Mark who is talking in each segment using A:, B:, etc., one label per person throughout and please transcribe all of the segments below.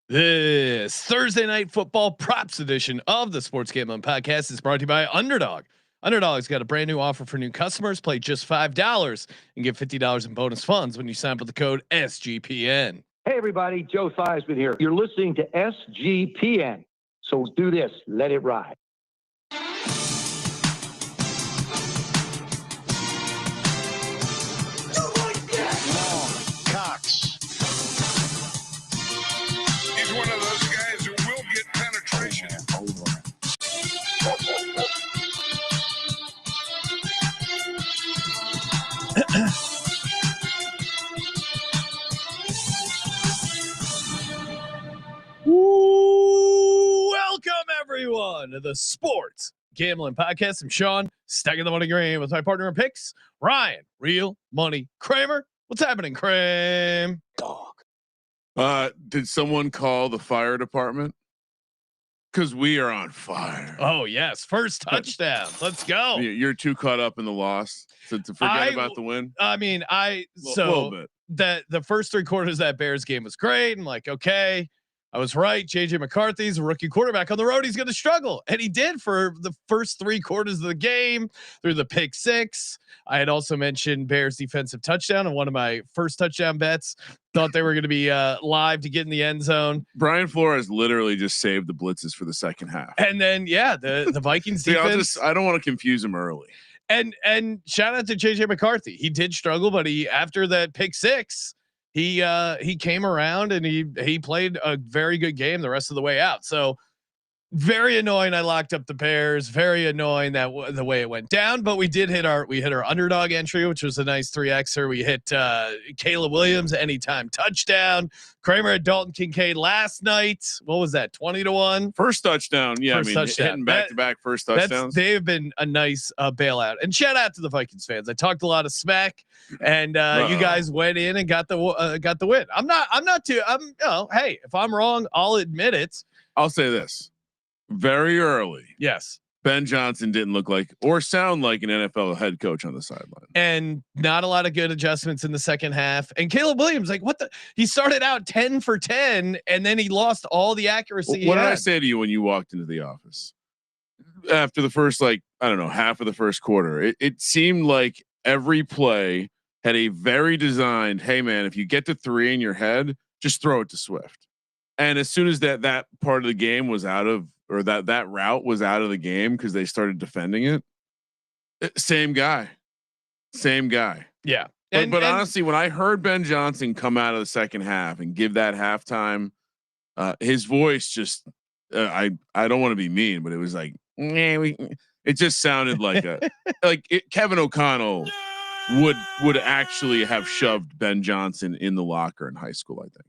A: This Thursday night football props edition of the Sports Gameland Podcast is brought to you by Underdog. Underdog's got a brand new offer for new customers. Play just $5 and get $50 in bonus funds when you sign up with the code SGPN.
B: Hey everybody, Joe Theismann here. You're listening to SGPN. So do this, let it ride.
C: One of those guys who will get penetration.
A: Welcome everyone to the Sports Gameland Podcast. I'm Sean, stacking the money green with my partner in picks, Ryan, Real Money Kramer. What's happening, Kramer? Dog.
D: Did someone call the fire department? Because we are on fire.
A: Oh yes, first touchdown. Let's go.
D: You're too caught up in the loss to forget about the win.
A: I mean,
D: a little bit.
A: The first 3 quarters of that Bears game was great. I'm like, okay, I was right. JJ McCarthy's a rookie quarterback on the road. He's going to struggle, and he did for the first 3 quarters of the game through the pick 6. I had also mentioned Bears defensive touchdown on one of my first touchdown bets. Thought they were going to be live to get in the end zone.
D: Brian Flores literally just saved the blitzes for the second half,
A: and then the Vikings defense.
D: I don't want to confuse him early.
A: And shout out to JJ McCarthy. He did struggle, but after that pick 6. He came around and he played a very good game the rest of the way out. So very annoying. I locked up the Bears. Very annoying that the way it went down. But we hit our underdog entry, which was a nice 3xer. We hit Caleb Williams anytime touchdown. Kramer at Dalton Kincaid last night. What was that? 20-1
D: first touchdown. Yeah,
A: first touchdown.
D: Hitting back to back first touchdowns.
A: They've been a nice bailout. And shout out to the Vikings fans. I talked a lot of smack, and you guys went in and got the win. Hey, if I'm wrong, I'll admit it.
D: I'll say this. Very early.
A: Yes.
D: Ben Johnson didn't look like or sound like an NFL head coach on the sideline,
A: and not a lot of good adjustments in the second half. And Caleb Williams, he started out 10 for 10 and then he lost all the accuracy.
D: What did I say to you when you walked into the office after the first, half of the first quarter? It seemed like every play had a very designed, hey man, if you get to 3 in your head, just throw it to Swift. And as soon as that part of the game was out of, or that route was out of the game because they started defending it. Same guy.
A: Yeah.
D: But honestly, when I heard Ben Johnson come out of the second half and give that halftime, his voice just, I don't want to be mean, but it was like, it just sounded like Kevin O'Connell would actually have shoved Ben Johnson in the locker in high school, I think.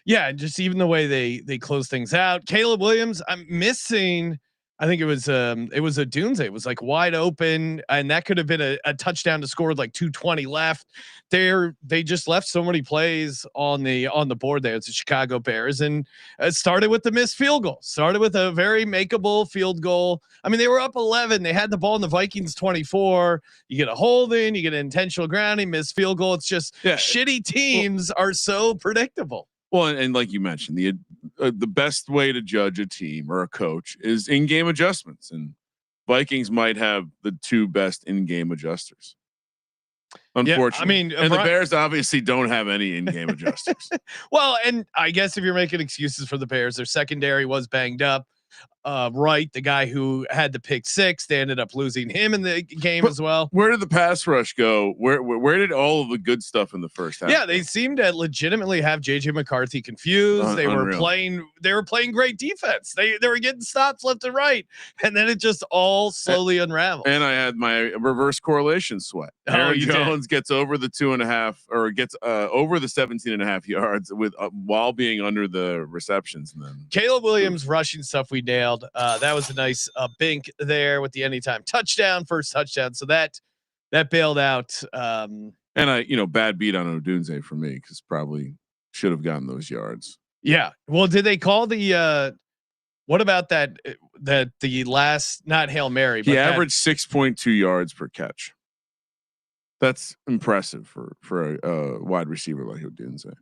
A: Yeah, and just even the way they close things out. Caleb Williams, I'm missing. I think it was a Dunze. It was like wide open, and that could have been a touchdown to score with like 2:20 left. They just left so many plays on the board there. It's the Chicago Bears, and it started with the missed field goal. Started with a very makeable field goal. I mean, they were up 11. They had the ball in the Vikings 24. You get a holding, you get an intentional grounding, missed field goal. It's just shitty teams are so predictable.
D: Well, and like you mentioned, the best way to judge a team or a coach is in-game adjustments, and Vikings might have the 2 best in-game adjusters. Unfortunately, the Bears obviously don't have any in-game adjusters.
A: Well, and I guess if you're making excuses for the Bears, their secondary was banged up. Right, the guy who had the pick 6, they ended up losing him in the game as well.
D: Where did the pass rush go? Where did all of the good stuff in the first half?
A: Yeah, they seemed to legitimately have JJ McCarthy confused. They were playing great defense. They were getting stops left and right, and then it just all slowly unraveled.
D: And I had my reverse correlation sweat. Aaron Jones gets over the 2.5 or gets over the 17.5 yards with while being under the receptions. And then
A: Caleb Williams rushing stuff we nailed. That was a nice bink there with the anytime touchdown, first touchdown. So that bailed out.
D: And bad beat on Odunze for me because probably should have gotten those yards.
A: Yeah. Well, did they call the? What about that? That the last not Hail Mary. But
D: he averaged 6.2 yards per catch. That's impressive for a wide receiver like Odunze.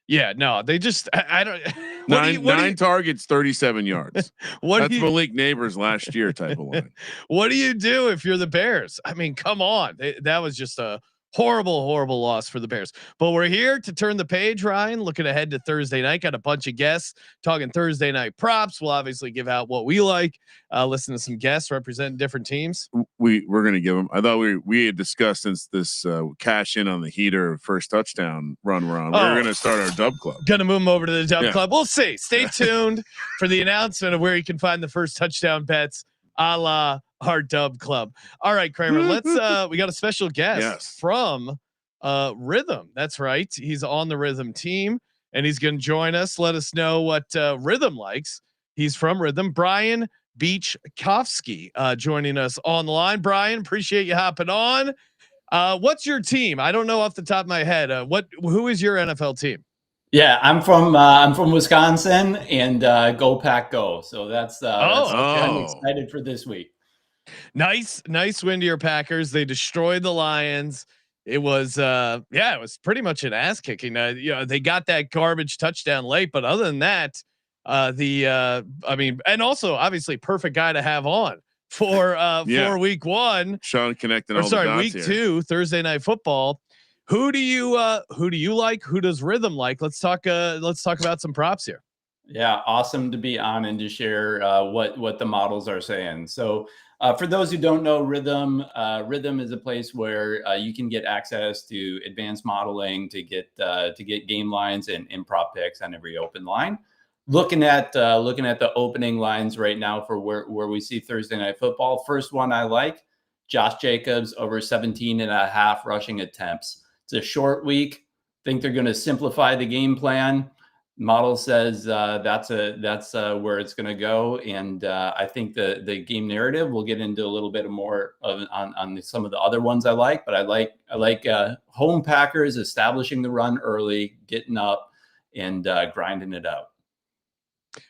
A: Yeah, no, they just I don't.
D: Nine targets, 37 yards. That's
A: do you,
D: Malik Neighbors last year type of line.
A: what do you do if you're the Bears? I mean, come on. That was just a horrible loss for the Bears. But we're here to turn the page, Ryan, looking ahead to Thursday night. Got a bunch of guests talking Thursday night props. We'll obviously give out what we like. Listen to some guests representing different teams.
D: We're going to give them. I thought we had discussed since this cash in on the heater first touchdown run we're on. We're going to start our dub club.
A: Going to move them over to the dub club. We'll see. Stay tuned for the announcement of where you can find the first touchdown bets a la our dub club. All right, Kramer, let's we got a special guest from Rhythm. That's right. He's on the Rhythm team and he's going to join us. Let us know what Rhythm likes. He's from Rhythm. Brian Beachkowski joining us on the line. Brian, appreciate you hopping on. What's your team? I don't know off the top of my head. Who is your NFL team?
E: Yeah, I'm from Wisconsin, and Go Pack Go. So that's I'm excited for this week.
A: Nice win to your Packers. They destroyed the Lions. It was it was pretty much an ass kicking. They got that garbage touchdown late, but other than that, and also obviously perfect guy to have on for week one.
D: Sean connected.
A: Week here. 2, Thursday Night Football. Who do you like? Who does Rhythm like? Let's talk about some props here.
E: Yeah, awesome to be on and to share what the models are saying. So for those who don't know, Rhythm is a place where you can get access to advanced modeling to get game lines and prop picks on every open line. Looking at the opening lines right now for where we see Thursday Night Football. First one I like, Josh Jacobs over 17.5 rushing attempts. It's a short week. Think they're going to simplify the game plan. Model says that's where it's going to go, and I think the game narrative we'll get into a little bit more on some of the other ones I like, but I like home Packers establishing the run early, getting up and grinding it out.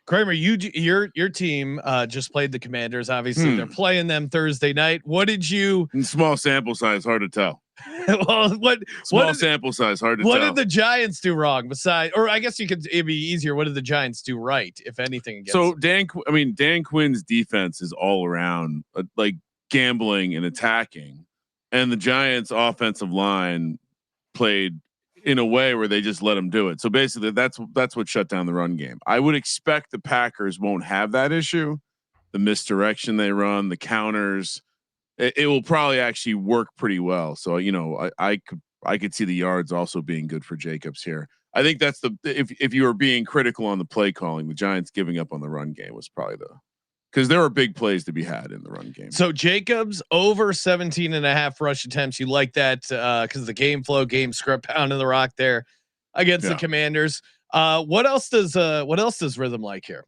A: Kramer, your team just played the Commanders. Obviously, they're playing them Thursday night. What did you?
D: In small sample size, hard to tell.
A: Well,
D: sample size, hard to tell.
A: What did the Giants do wrong? Or I guess it'd be easier. What did the Giants do right, if anything?
D: So Dan Quinn's defense is all around like gambling and attacking, and the Giants' offensive line played in a way where they just let them do it. So basically, that's what shut down the run game. I would expect the Packers won't have that issue. The misdirection they run, the counters. It will probably actually work pretty well. So, I could see the yards also being good for Jacobs here. I think that's if you were being critical on the play calling, the Giants giving up on the run game was probably because there are big plays to be had in the run game.
A: So Jacobs over 17.5 rush attempts. You like that because of the game flow, game script, pounding the rock there against the Commanders. What else does Rhythm like here?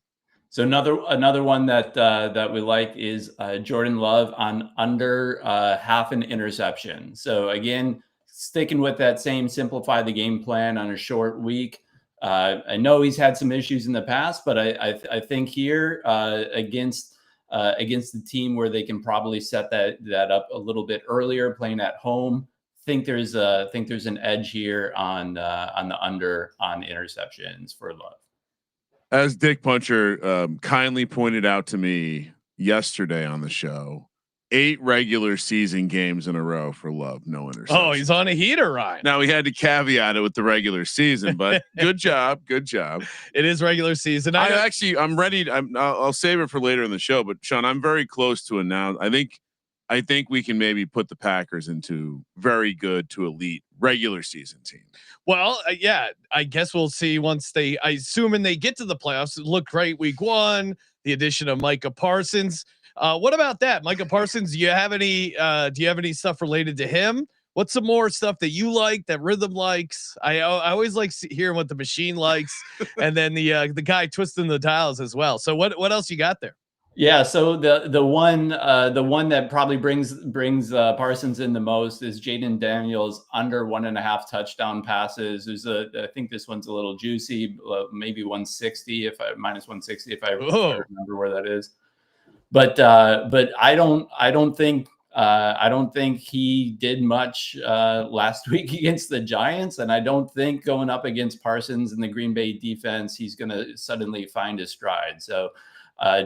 E: So another one that we like is Jordan Love on under half an interception. So again, sticking with that same simplify the game plan on a short week. I know he's had some issues in the past, but I think here against the team where they can probably set that up a little bit earlier, playing at home. Think there's an edge here on the under on interceptions for Love.
D: As Dick Puncher kindly pointed out to me yesterday on the show, 8 regular season games in a row for Love, no interceptions.
A: Oh, he's on a heater, Ryan.
D: Now we had to caveat it with the regular season, but good job.
A: It is regular season.
D: I'm ready. I'll save it for later in the show, but Sean, I'm very close to announce. I think we can maybe put the Packers into very good to elite regular season team.
A: Well, I guess we'll see once assuming they get to the playoffs. It looked great week 1, the addition of Micah Parsons. What about that? Micah Parsons, do you have any stuff related to him? What's some more stuff that you like that Rhythm likes? I always like hearing what the machine likes and then the guy twisting the dials as well. So what else you got there?
E: Yeah, so the one that probably brings Parsons in the most is Jaden Daniels under 1.5 touchdown passes. I think this one's a little juicy, maybe 160 minus 160 if I remember where that is. But I don't think I don't think he did much last week against the Giants, and I don't think going up against Parsons and the Green Bay defense, he's going to suddenly find his stride. So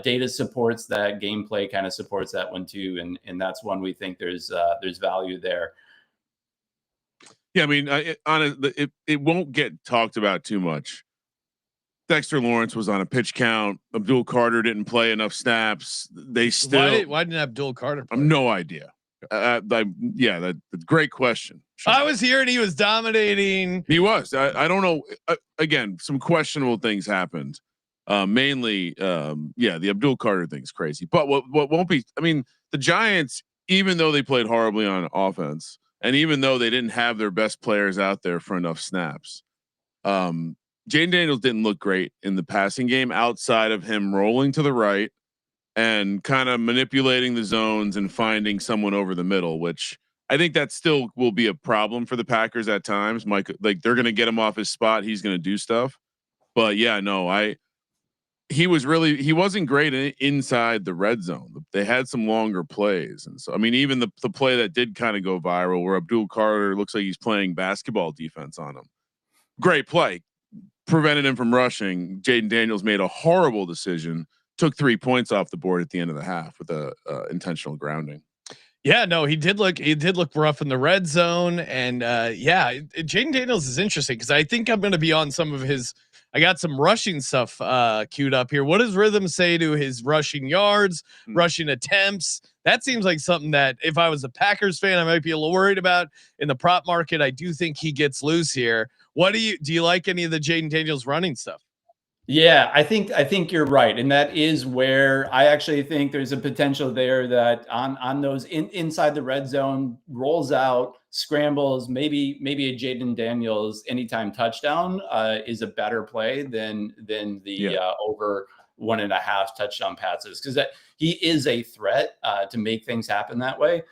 E: data supports that, gameplay kind of supports that one too, and that's one we think there's value there.
D: Yeah, I mean, it won't get talked about too much. Dexter Lawrence was on a pitch count. Abdul Carter didn't play enough snaps. They still
A: why didn't Abdul Carter play?
D: No idea. Yeah, that's a great question.
A: I was here and he was dominating.
D: He was. I don't know. Again, some questionable things happened. Mainly, the Abdul Carter thing's crazy. But what won't be? I mean, the Giants, even though they played horribly on offense, and even though they didn't have their best players out there for enough snaps, Jaden Daniels didn't look great in the passing game outside of him rolling to the right and kind of manipulating the zones and finding someone over the middle, which I think that still will be a problem for the Packers at times. Mike, like they're going to get him off his spot. He's going to do stuff, but yeah, no, he wasn't great inside the red zone. They had some longer plays. And so, I mean, even the play that did kind of go viral where Abdul Carter looks like he's playing basketball defense on him. Great play. Prevented him from rushing. Jaden Daniels made a horrible decision, took 3 points off the board at the end of the half with a intentional grounding.
A: Yeah, no, he did look rough in the red zone. And Jaden Daniels is interesting because I think I'm going to be on some of his, I got some rushing stuff queued up here. What does Rhythm say to his rushing yards, rushing attempts? That seems like something that if I was a Packers fan, I might be a little worried about. In the prop market, I do think he gets loose here. Do you like any of the Jaden Daniels running stuff?
E: Yeah, I think you're right, and that is where I actually think there's a potential there that on those inside the red zone rolls out, scrambles, maybe a Jaden Daniels anytime touchdown is a better play than the over 1.5 touchdown passes, because he is a threat to make things happen that way.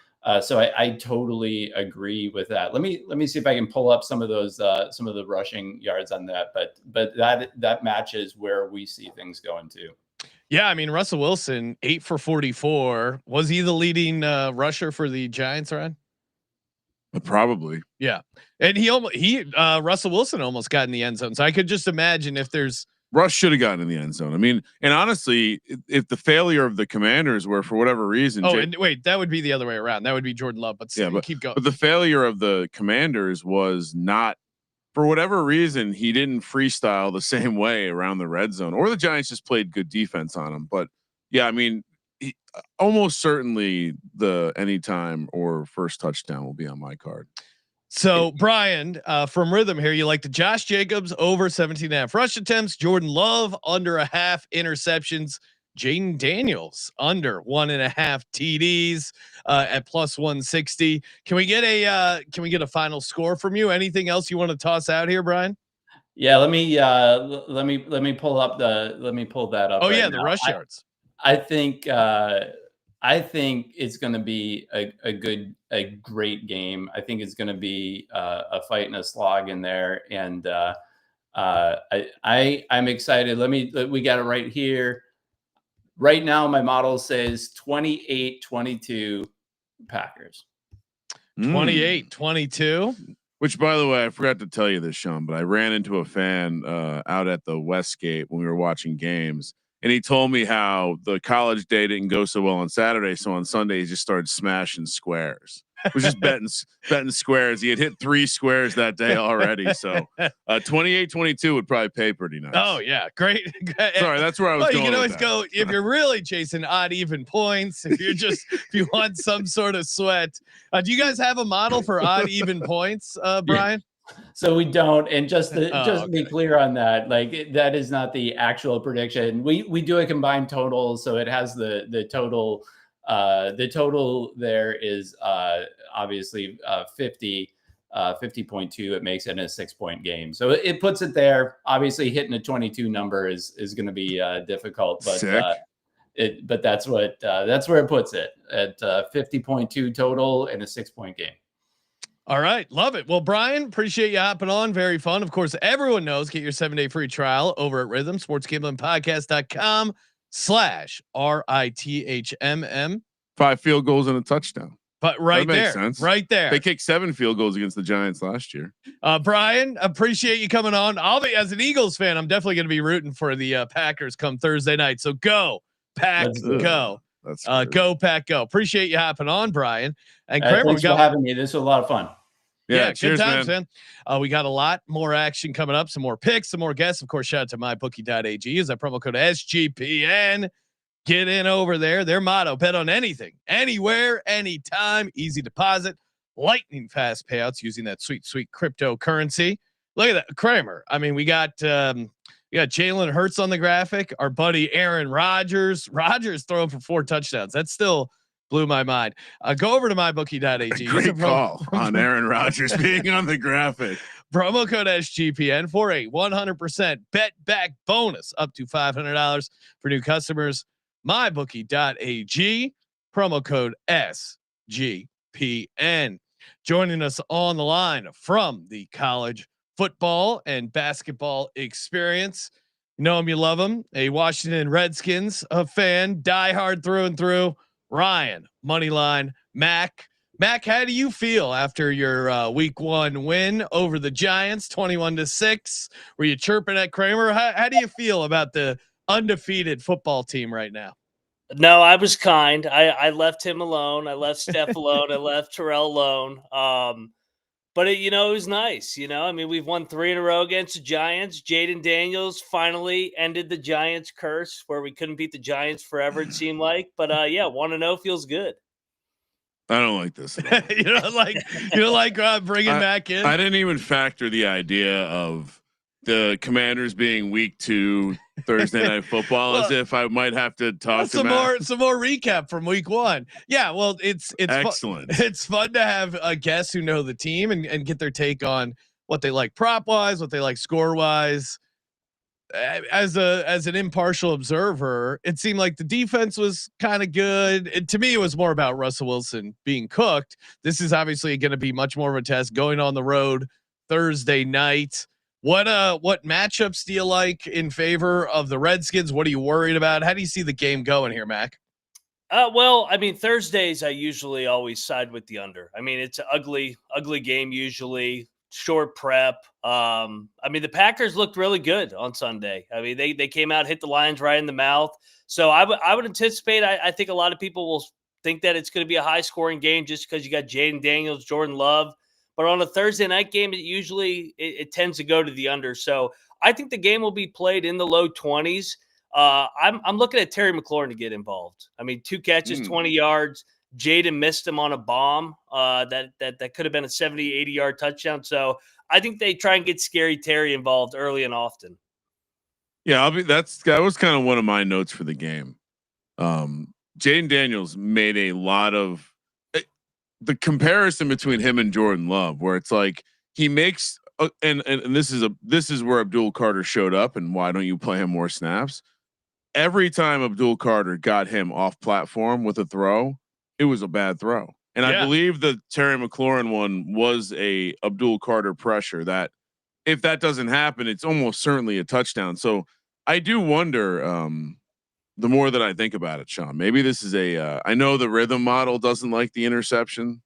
E: So I totally agree with that. Let me see if I can pull up some of those some of the rushing yards on that, but that matches where we see things going too.
A: Yeah, I mean Russell Wilson 8 for 44. Was he the leading rusher for the Giants, Ryan?
D: Probably.
A: Yeah, and Russell Wilson almost got in the end zone. So I could just imagine if there's.
D: Russ should have gotten in the end zone. I mean, and honestly, if the failure of the Commanders were for whatever reason,
A: and wait, that would be the other way around. That would be Jordan Love, but keep going.
D: But the failure of the Commanders was not, for whatever reason, he didn't freestyle the same way around the red zone, or the Giants just played good defense on him. But yeah, I mean, almost certainly the anytime or first touchdown will be on my card.
A: So Brian, from Rhythm here, you like the Josh Jacobs over 17.5 rush attempts, Jordan Love under 0.5 interceptions, Jaden Daniels under 1.5 TDs at plus 160. Can we get a final score from you? Anything else you want to toss out here, Brian?
E: Yeah, let me pull that up.
A: Oh yeah, the rush yards.
E: I think it's going to be a great game. I think it's going to be a fight and a slog in there, and I'm excited. We got it right here. Right now, my model says 28-22 Packers.
A: 28-22.
D: Which, by the way, I forgot to tell you this, Sean, but I ran into a fan out at the Westgate when we were watching games. And he told me how the college day didn't go so well on Saturday. So on Sunday, he just started smashing squares. Was just betting squares. He had hit 3 squares that day already. So 28-22 would probably pay pretty nice.
A: Oh yeah. Great.
D: Sorry. That's where I was going.
A: You can always go if you're really chasing odd even points. If you want some sort of sweat. Do you guys have a model for odd even points, Brian?
E: Yeah. So we don't, and just to be clear on that, like that is not the actual prediction. We do a combined total, so it has the total. The total there is obviously 50.2. It makes it a 6-point game, so it puts it there. Obviously, hitting a 22 number is going to be difficult, but that's where it puts it at 50.2 total and a 6-point game.
A: All right. Love it. Well, Brian, appreciate you hopping on. Very fun. Of course, everyone knows, get your 7-day free trial over at Rhythm, sportsgamelandpodcast.com/RITHMM.
D: 5 field goals and a touchdown.
A: But right
D: that makes
A: there,
D: sense.
A: right there.
D: They kicked 7 field goals against the Giants last year.
A: Brian, appreciate you coming on. I'll be, as an Eagles fan, I'm definitely going to be rooting for the Packers come Thursday night. So go Pack, go.
D: That's
A: go Pack, go. Appreciate you hopping on, Brian. And Kramer,
E: thanks for having me. This was a lot of fun.
A: Yeah,
D: cheers,
A: good times, man. We got a lot more action coming up, some more picks, some more guests. Of course, shout out to mybookie.ag. Is that promo code SGPN. Get in over there. Their motto: bet on anything, anywhere, anytime. Easy deposit, lightning fast payouts using that sweet cryptocurrency. Look at that, Kramer. I mean, we got Jalen Hurts on the graphic. Our buddy Aaron Rodgers. Rodgers throwing for 4 touchdowns. That still blew my mind. Go over to mybookie.ag.
D: Great call on Aaron Rodgers being on the graphic.
A: Promo code SGPN for a 100% bet back bonus up to $500 for new customers. mybookie.ag, promo code SGPN. Joining us on the line from the college football and basketball experience. You know him, you love him. A Washington Redskins fan, diehard through and through. Ryan, Moneyline, Mac. Mac, how do you feel after your week 1 win over the Giants, 21-6? Were you chirping at Kramer? How do you feel about the undefeated football team right now?
F: No, I was kind. I left him alone. I left Steph alone. I left Terrell alone. But it was nice. I mean, we've won 3 in a row against the Giants. Jaden Daniels finally ended the Giants curse where we couldn't beat the Giants forever, it seemed like. But 1-0 feels good.
D: I don't like this.
A: you don't like bringing Mac in.
D: I didn't even factor the idea of the Commanders being week 2 Thursday Night Football as if I might have to talk to
A: some more recap from week 1. Yeah, well, it's
D: excellent.
A: It's fun to have guests who know the team and get their take on what they like prop wise, what they like score wise. As an impartial observer, it seemed like the defense was kind of good. To me, it was more about Russell Wilson being cooked. This is obviously going to be much more of a test going on the road Thursday night. What matchups do you like in favor of the Redskins? What are you worried about? How do you see the game going here, Mac?
F: Well, I mean, Thursdays I usually always side with the under. I mean, it's an ugly game usually. Short prep. I mean, the Packers looked really good on Sunday. I mean, they came out, hit the Lions right in the mouth. So I would anticipate. I think a lot of people will think that it's going to be a high scoring game just because you got Jaden Daniels, Jordan Love. But on a Thursday night game, it tends to go to the under. So I think the game will be played in the low 20s. I'm looking at Terry McLaurin to get involved. I mean, 2 catches, 20 yards. Jaden missed him on a bomb that could have been a 70, 80-yard touchdown. So I think they try and get Scary Terry involved early and often.
D: Yeah, that was kind of one of my notes for the game. Jaden Daniels made a lot of the comparison between him and Jordan Love, where it's like he makes and this is where Abdul Carter showed up, and why don't you play him more snaps? Every time Abdul Carter got him off platform with a throw, it was a bad throw. And I believe the Terry McLaurin one was a Abdul Carter pressure that if that doesn't happen, it's almost certainly a touchdown. So I do wonder, the more that I think about it, Sean, maybe this is I know the rhythm model doesn't like the interception,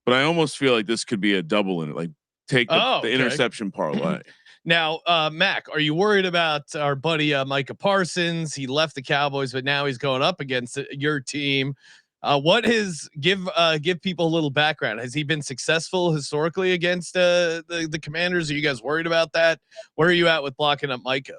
D: but I almost feel like this could be a double in it. Like take the interception parlay.
A: Now, Mac, are you worried about our buddy Micah Parsons? He left the Cowboys, but now he's going up against your team. Give people a little background. Has he been successful historically against the Commanders? Are you guys worried about that? Where are you at with blocking up Micah?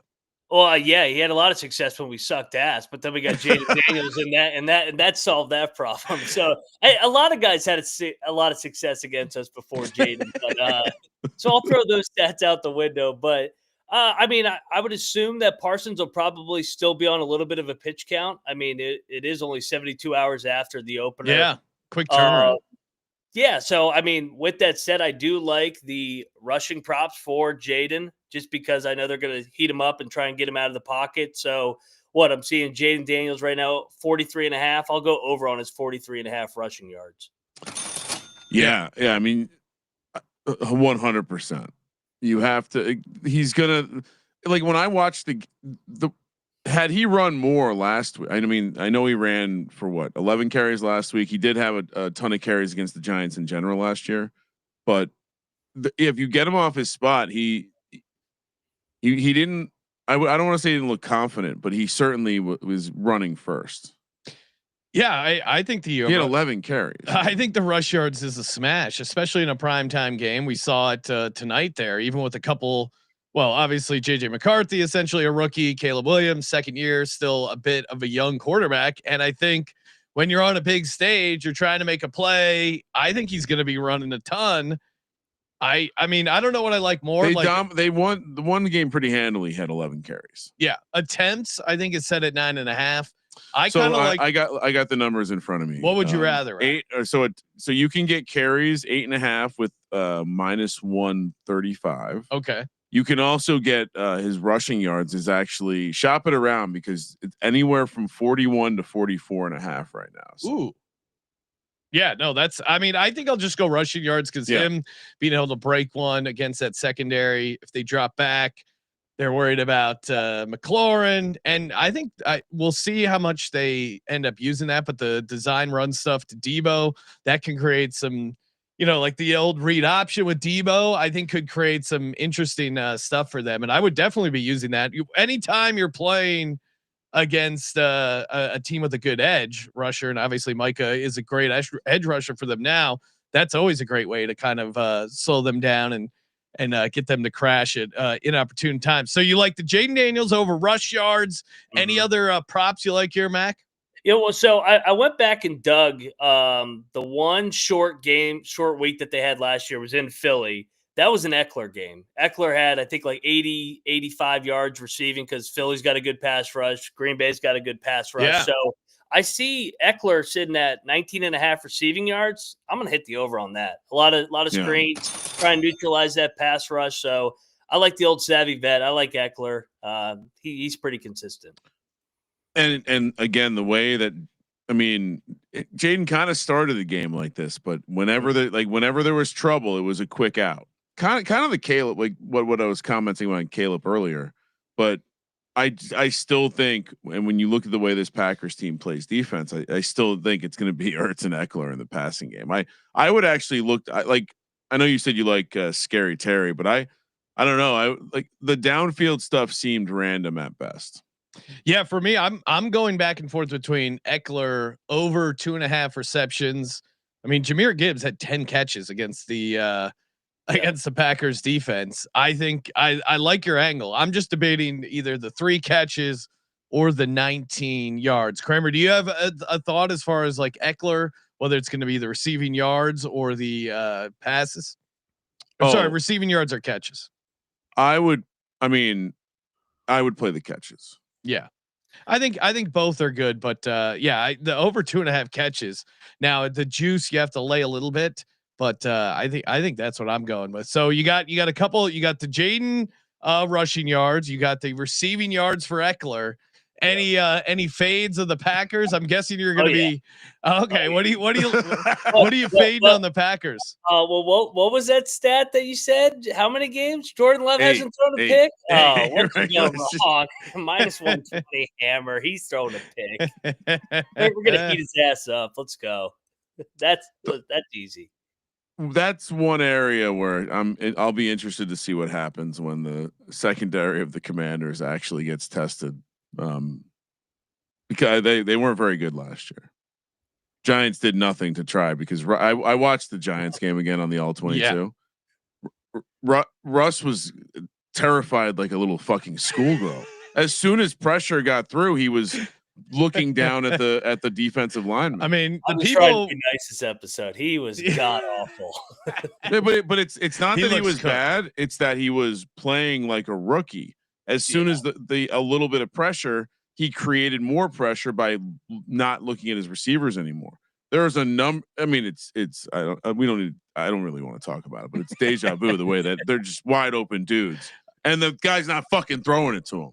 F: Well, yeah, he had a lot of success when we sucked ass, but then we got Jaden Daniels and that solved that problem. So a lot of guys had a lot of success against us before Jaden. But so I'll throw those stats out the window. But I mean, I would assume that Parsons will probably still be on a little bit of a pitch count. I mean, it is only 72 hours after the opener.
A: Yeah, quick turnaround.
F: Yeah, so I mean, with that said, I do like the rushing props for Jaden just because I know they're going to heat him up and try and get him out of the pocket. So I'm seeing Jaden Daniels right now, 43.5. I'll go over on his 43.5 rushing yards.
D: Yeah. I mean, 100%. You have to. He's gonna like when I watch the had he run more last week, I mean, I know he ran for 11 carries last week. He did have a ton of carries against the Giants in general last year, but if you get him off his spot, he didn't. I don't want to say he didn't look confident, but he certainly was running first.
A: Yeah, I think he
D: had 11 carries.
A: I think the rush yards is a smash, especially in a primetime game. We saw it tonight there, even with a couple. Well, obviously JJ McCarthy, essentially a rookie, Caleb Williams, second year, still a bit of a young quarterback. And I think when you're on a big stage, you're trying to make a play. I think he's going to be running a ton. I mean, I don't know what I like more.
D: They won the one game pretty handily, had 11 carries.
A: Yeah. Attempts, I think it's set at 9.5. I
D: got the numbers in front of me.
A: What would you rather?
D: 8 or so you can get carries 8.5 with minus 135.
A: Okay.
D: You can also get his rushing yards is actually shop it around because it's anywhere from 41 to 44.5 right now. So.
A: Ooh. Yeah, no, I mean, I think I'll just go rushing yards because him being able to break one against that secondary. If they drop back, they're worried about McLaurin. And I think we'll see how much they end up using that. But the design run stuff to Debo, that can create some, like the old read option with Debo, I think could create some interesting stuff for them. And I would definitely be using that. Anytime you're playing against a team with a good edge rusher, and obviously Micah is a great edge rusher for them now, that's always a great way to kind of slow them down and get them to crash at inopportune times. So you like the Jaden Daniels over rush yards? Mm-hmm. Any other props you like here, Mac?
F: Yeah, well, so I went back and dug the one short week that they had last year was in Philly. That was an Eckler game. Eckler had, I think, like 80, 85 yards receiving because Philly's got a good pass rush. Green Bay's got a good pass rush. Yeah. So I see Eckler sitting at 19.5 receiving yards. I'm going to hit the over on that. A lot of screens, try and neutralize that pass rush. So I like the old savvy vet. I like Eckler. He's pretty consistent.
D: And again, the way that, I mean, Jaden kind of started the game like this, but whenever there was trouble, it was a quick out. Kind of the Caleb, like what I was commenting on Caleb earlier, but I still think, and when you look at the way this Packers team plays defense, I still think it's going to be Ertz and Eckler in the passing game. I would actually look I know you said you like Scary Terry, but I don't know. I like the downfield stuff seemed random at best.
A: Yeah, for me, I'm going back and forth between Eckler over 2.5 receptions. I mean, Jahmyr Gibbs had 10 catches against the Packers defense. I think I like your angle. I'm just debating either the 3 catches or the 19 yards. Kramer, do you have a thought as far as like Eckler, whether it's going to be the receiving yards or the passes? Sorry, receiving yards or catches?
D: I would play the catches.
A: Yeah. I think both are good, but the over 2.5 catches. Now the juice you have to lay a little bit, but I think that's what I'm going with. So you got a couple. You got the Jaden rushing yards. You got the receiving yards for Eckler. Any fades of the Packers? I'm guessing you're going to be okay. What do you fading on the Packers?
F: Well, what was that stat that you said? How many games Jordan Love hasn't thrown a pick? What's going wrong? Minus 120 hammer. He's throwing a pick. We're gonna heat his ass up. Let's go. That's easy.
D: That's one area where I'll be interested to see what happens when the secondary of the Commanders actually gets tested. Because they weren't very good last year. Giants did nothing to try because I watched the Giants game again on the all 22. Yeah. Russ was terrified like a little fucking schoolgirl. As soon as pressure got through, he was looking down at the defensive lineman.
A: I mean,
F: the people. Nice this episode. He was god awful.
D: but it's not that he was bad. It's that he was playing like a rookie. As soon as a little bit of pressure, he created more pressure by not looking at his receivers anymore. There's a number. I mean, I don't really want to talk about it, but it's deja vu the way that they're just wide open dudes, and the guy's not fucking throwing it to him.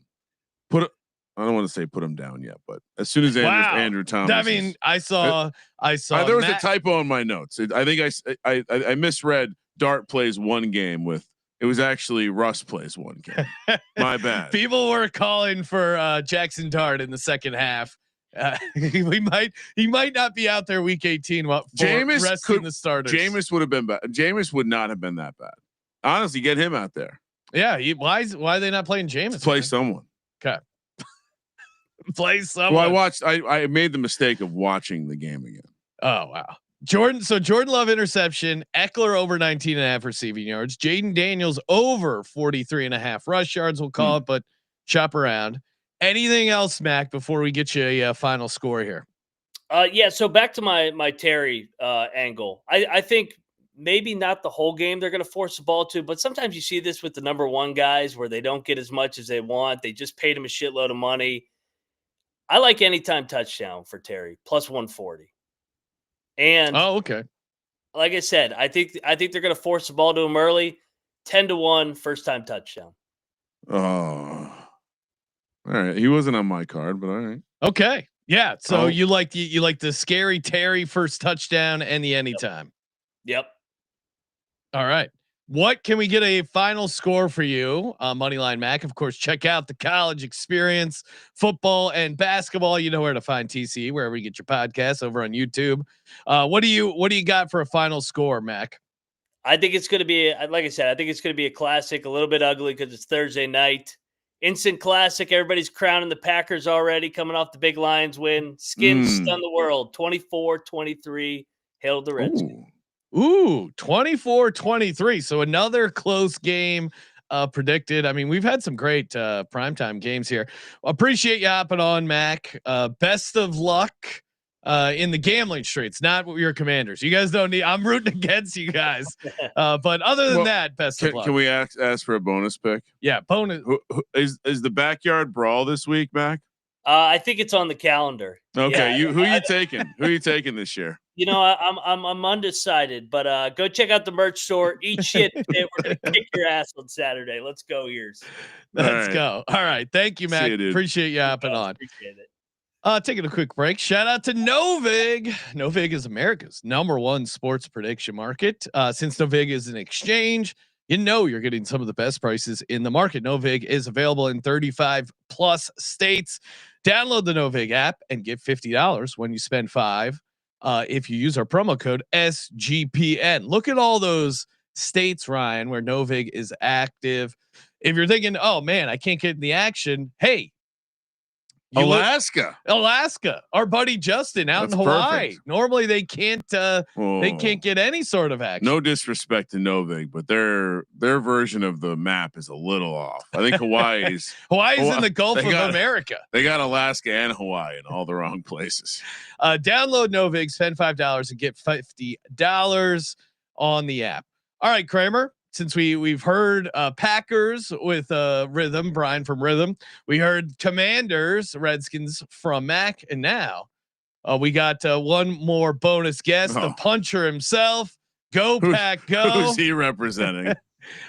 D: I don't want to say put him down yet, but as soon as Andrew Thomas,
A: I mean, I saw.
D: There was a typo in my notes. I think I misread. Dart plays one game with. It was actually Russ plays one game. My bad.
A: People were calling for Jackson Dart in the second half. He might not be out there week 18.
D: Jameis
A: resting the starters.
D: Jameis would have been bad. Jameis would not have been that bad. Honestly, get him out there.
A: Yeah. Why are they not playing Jameis?
D: Play someone.
A: Okay. Play someone.
D: Well, I made the mistake of watching the game again.
A: Oh wow. Jordan Love interception, Eckler over 19.5 receiving yards, Jaden Daniels over 43.5 rush yards. We'll call it, but shop around. Anything else, Mac, before we get you a final score here?
F: Yeah. So back to my Terry angle. I think maybe not the whole game they're going to force the ball to, but sometimes you see this with the number one guys where they don't get as much as they want. They just paid him a shitload of money. I like anytime touchdown for Terry plus 140. And
A: okay.
F: Like I said, I think they're going to force the ball to him early. 10-1 first time touchdown.
D: Oh, all right. He wasn't on my card, but all right.
A: Okay. Yeah. So you like the scary Terry first touchdown and the anytime.
F: Yep.
A: All right. What can we get a final score for you? Moneyline Mac, of course, check out the college experience, football and basketball. You know where to find TC, wherever you get your podcasts, over on YouTube. What do you got for a final score, Mac?
F: I think it's going to be, like I said, I think it's going to be a classic, a little bit ugly because it's Thursday night. Instant classic. Everybody's crowning the Packers already, coming off the big Lions win. Skins stun the world. 24-23. Hail the Redskins.
A: Ooh, 24-23. So another close game predicted. I mean, we've had some great primetime games here. Appreciate you hopping on, Mac. Best of luck in the gambling streets, not with your Commanders. You guys don't need, I'm rooting against you guys. But other than that, best of luck.
D: Can we ask for a bonus pick?
A: Yeah, bonus.
D: Is the backyard brawl this week, Mac?
F: I think it's on the calendar.
D: Okay, who are you taking? Who are you taking this year?
F: You know, I'm undecided, but go check out the merch store. Eat shit. We're gonna kick your ass on Saturday. Let's go, ears.
A: Let's go. All right, thank you, Mac. Appreciate you hopping on.
F: Appreciate it.
A: Taking a quick break. Shout out to Novig. Novig is America's #1 sports prediction market. Since Novig is an exchange, you know you're getting some of the best prices in the market. Novig is available in 35 plus states. Download the Novig app and get $50 when you spend $5. If you use our promo code SGPN. Look at all those states, Ryan, where Novig is active. If you're thinking, oh man, I can't get in the action. Hey, Alaska, our buddy Justin out in Hawaii. Perfect. Normally they can't get any sort of action.
D: No disrespect to Novig, but their version of the map is a little off. I think Hawaii's
A: in the Gulf of America.
D: They got Alaska and Hawaii in all the wrong places.
A: Download Novig, spend $5 and get $50 on the app. All right, Kramer. Since we've heard Packers with Rhythm, Brian from Rhythm, we heard Commanders, Redskins from Mac, and now we got one more bonus guest, the puncher himself. Go Pack, go!
D: Who's he representing?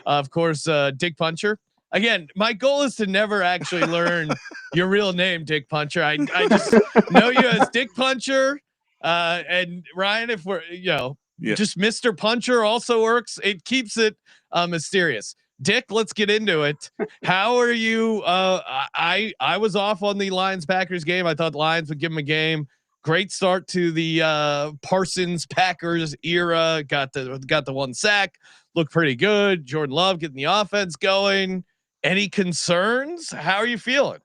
A: Of course, Dick Puncher. Again, my goal is to never actually learn your real name, Dick Puncher. I just know you as Dick Puncher, and Ryan. If we're just Mr. Puncher also works. It keeps it mysterious. Dick, let's get into it. How are you? I was off on the Lions Packers game. I thought the Lions would give them a game. Great start to the Parsons Packers era. Got the one sack. Looked pretty good. Jordan Love getting the offense going. Any concerns? How are you feeling?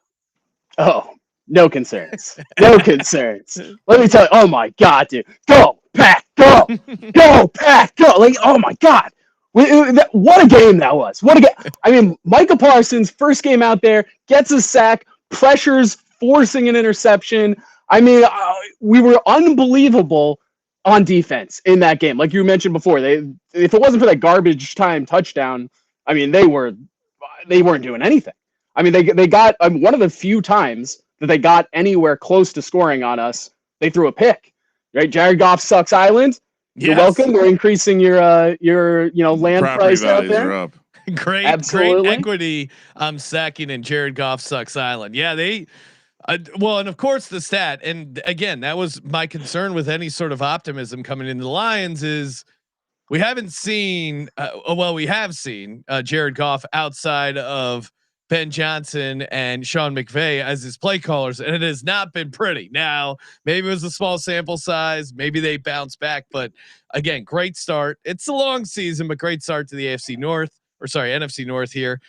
G: Oh, no concerns. No concerns. Let me tell you. Oh my God, dude. Go Pack, go, go Pack, go. Like, oh my God. What a game that was. What a game. I mean, Micah Parsons, first game out there, gets a sack, pressures, forcing an interception. I mean, we were unbelievable on defense in that game. Like you mentioned before, if it wasn't for that garbage time touchdown, I mean, they weren't doing anything. I mean, they got one of the few times that they got anywhere close to scoring on us, they threw a pick. Right? Jared Goff sucks island. You're welcome. We're increasing your land price out there.
D: Up.
A: Great equity. I'm sacking in Jared Goff sucks island. Yeah, they. And of course the stat. And again, that was my concern with any sort of optimism coming into the Lions is we haven't seen. We have seen Jared Goff outside of Ben Johnson and Sean McVay as his play callers, and it has not been pretty. Now, maybe it was a small sample size. Maybe they bounce back, but again, great start. It's a long season, but great start to the NFC North here.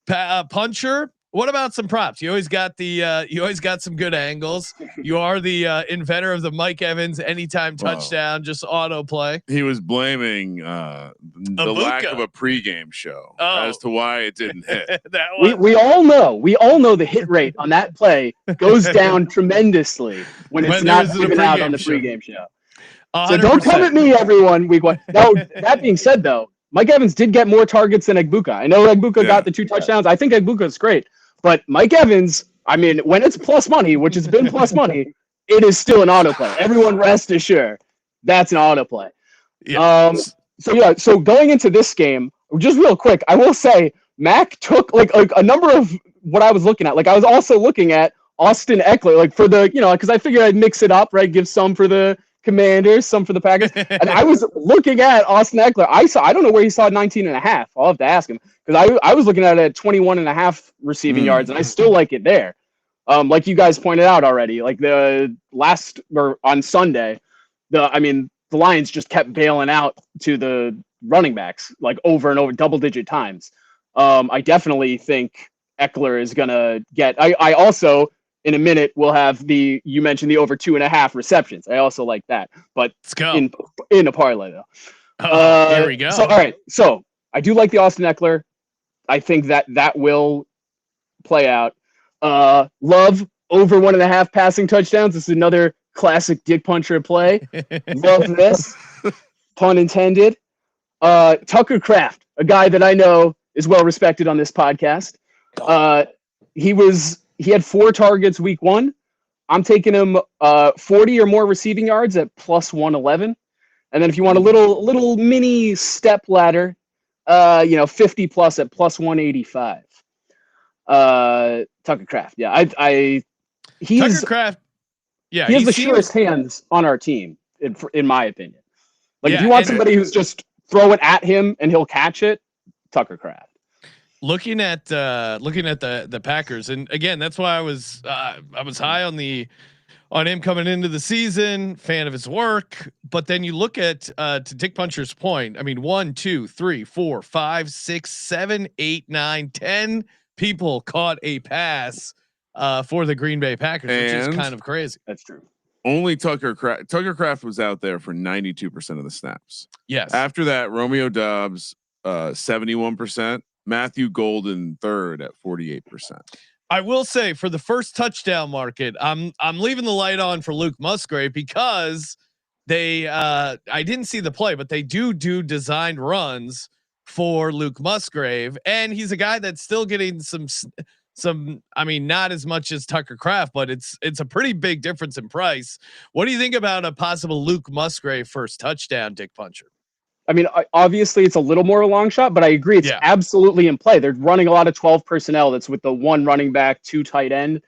A: Puncher. What about some props? You always got some good angles. You are the inventor of the Mike Evans anytime touchdown, just auto play.
D: He was blaming the lack of a pregame show as to why it didn't hit.
G: we all know the hit rate on that play goes down tremendously when it's not given out on the pregame show. 100%. So don't come at me, everyone. Week one. Now, that being said, though, Mike Evans did get more targets than Egbuka. I know Egbuka got the 2 touchdowns. I think Egbuka is great. But Mike Evans, I mean, when it's plus money, which has been plus money, it is still an autoplay. Everyone rest assured that's an autoplay. Yes. So going into this game, just real quick, I will say Mac took like a number of what I was looking at. Like I was also looking at Austin Eckler, like for the, because I figured I'd mix it up, right? Give some for the Commanders, some for the Packers. And I was looking at Austin Eckler. I don't know where he saw 19.5. I'll have to ask him because I was looking at it at 21.5 receiving yards, and I still like it there. Like you guys pointed out already, like on Sunday, the Lions just kept bailing out to the running backs like over and over, double-digit times. I definitely think Eckler is gonna get. I also. In a minute, we'll have you mentioned the over 2.5 receptions. I also like that, but
A: let's go
G: in a parlay though.
A: Here we go.
G: So, all right. So I do like the Austin Eckler. I think that will play out. Love over 1.5 passing touchdowns. This is another classic Dick Puncher play. Love this. Pun intended. Tucker Kraft, a guy that I know is well respected on this podcast. He had 4 targets week 1. I'm taking him 40 or more receiving yards at plus 111. And then if you want a little mini step ladder, 50 plus at plus 185. Tucker Kraft. Yeah, Tucker
A: Kraft. Yeah,
G: he has the surest hands on our team, in my opinion. Like if you want somebody who's just throw it at him and he'll catch it, Tucker Kraft.
A: Looking at the Packers, and again, that's why I was high on him coming into the season, fan of his work. But then you look at to Dick Puncher's point. I mean, 1, 2, 3, 4, 5, 6, 7, 8, 9, 10 people caught a pass for the Green Bay Packers, which is kind of crazy.
G: That's true.
D: Only Tucker Kraft was out there for 92% of the snaps.
A: Yes.
D: After that, Romeo Doubs 71%. Matthew Golden third at 48%.
A: I will say for the first touchdown market, I'm leaving the light on for Luke Musgrave because I didn't see the play, but they do designed runs for Luke Musgrave, and he's a guy that's still getting some. I mean, not as much as Tucker Kraft, but it's a pretty big difference in price. What do you think about a possible Luke Musgrave first touchdown, Dick Puncher?
G: I mean, obviously it's a little more a long shot, but I agree. It's absolutely in play. They're running a lot of 12 personnel. That's with the 1 running back, 2 tight end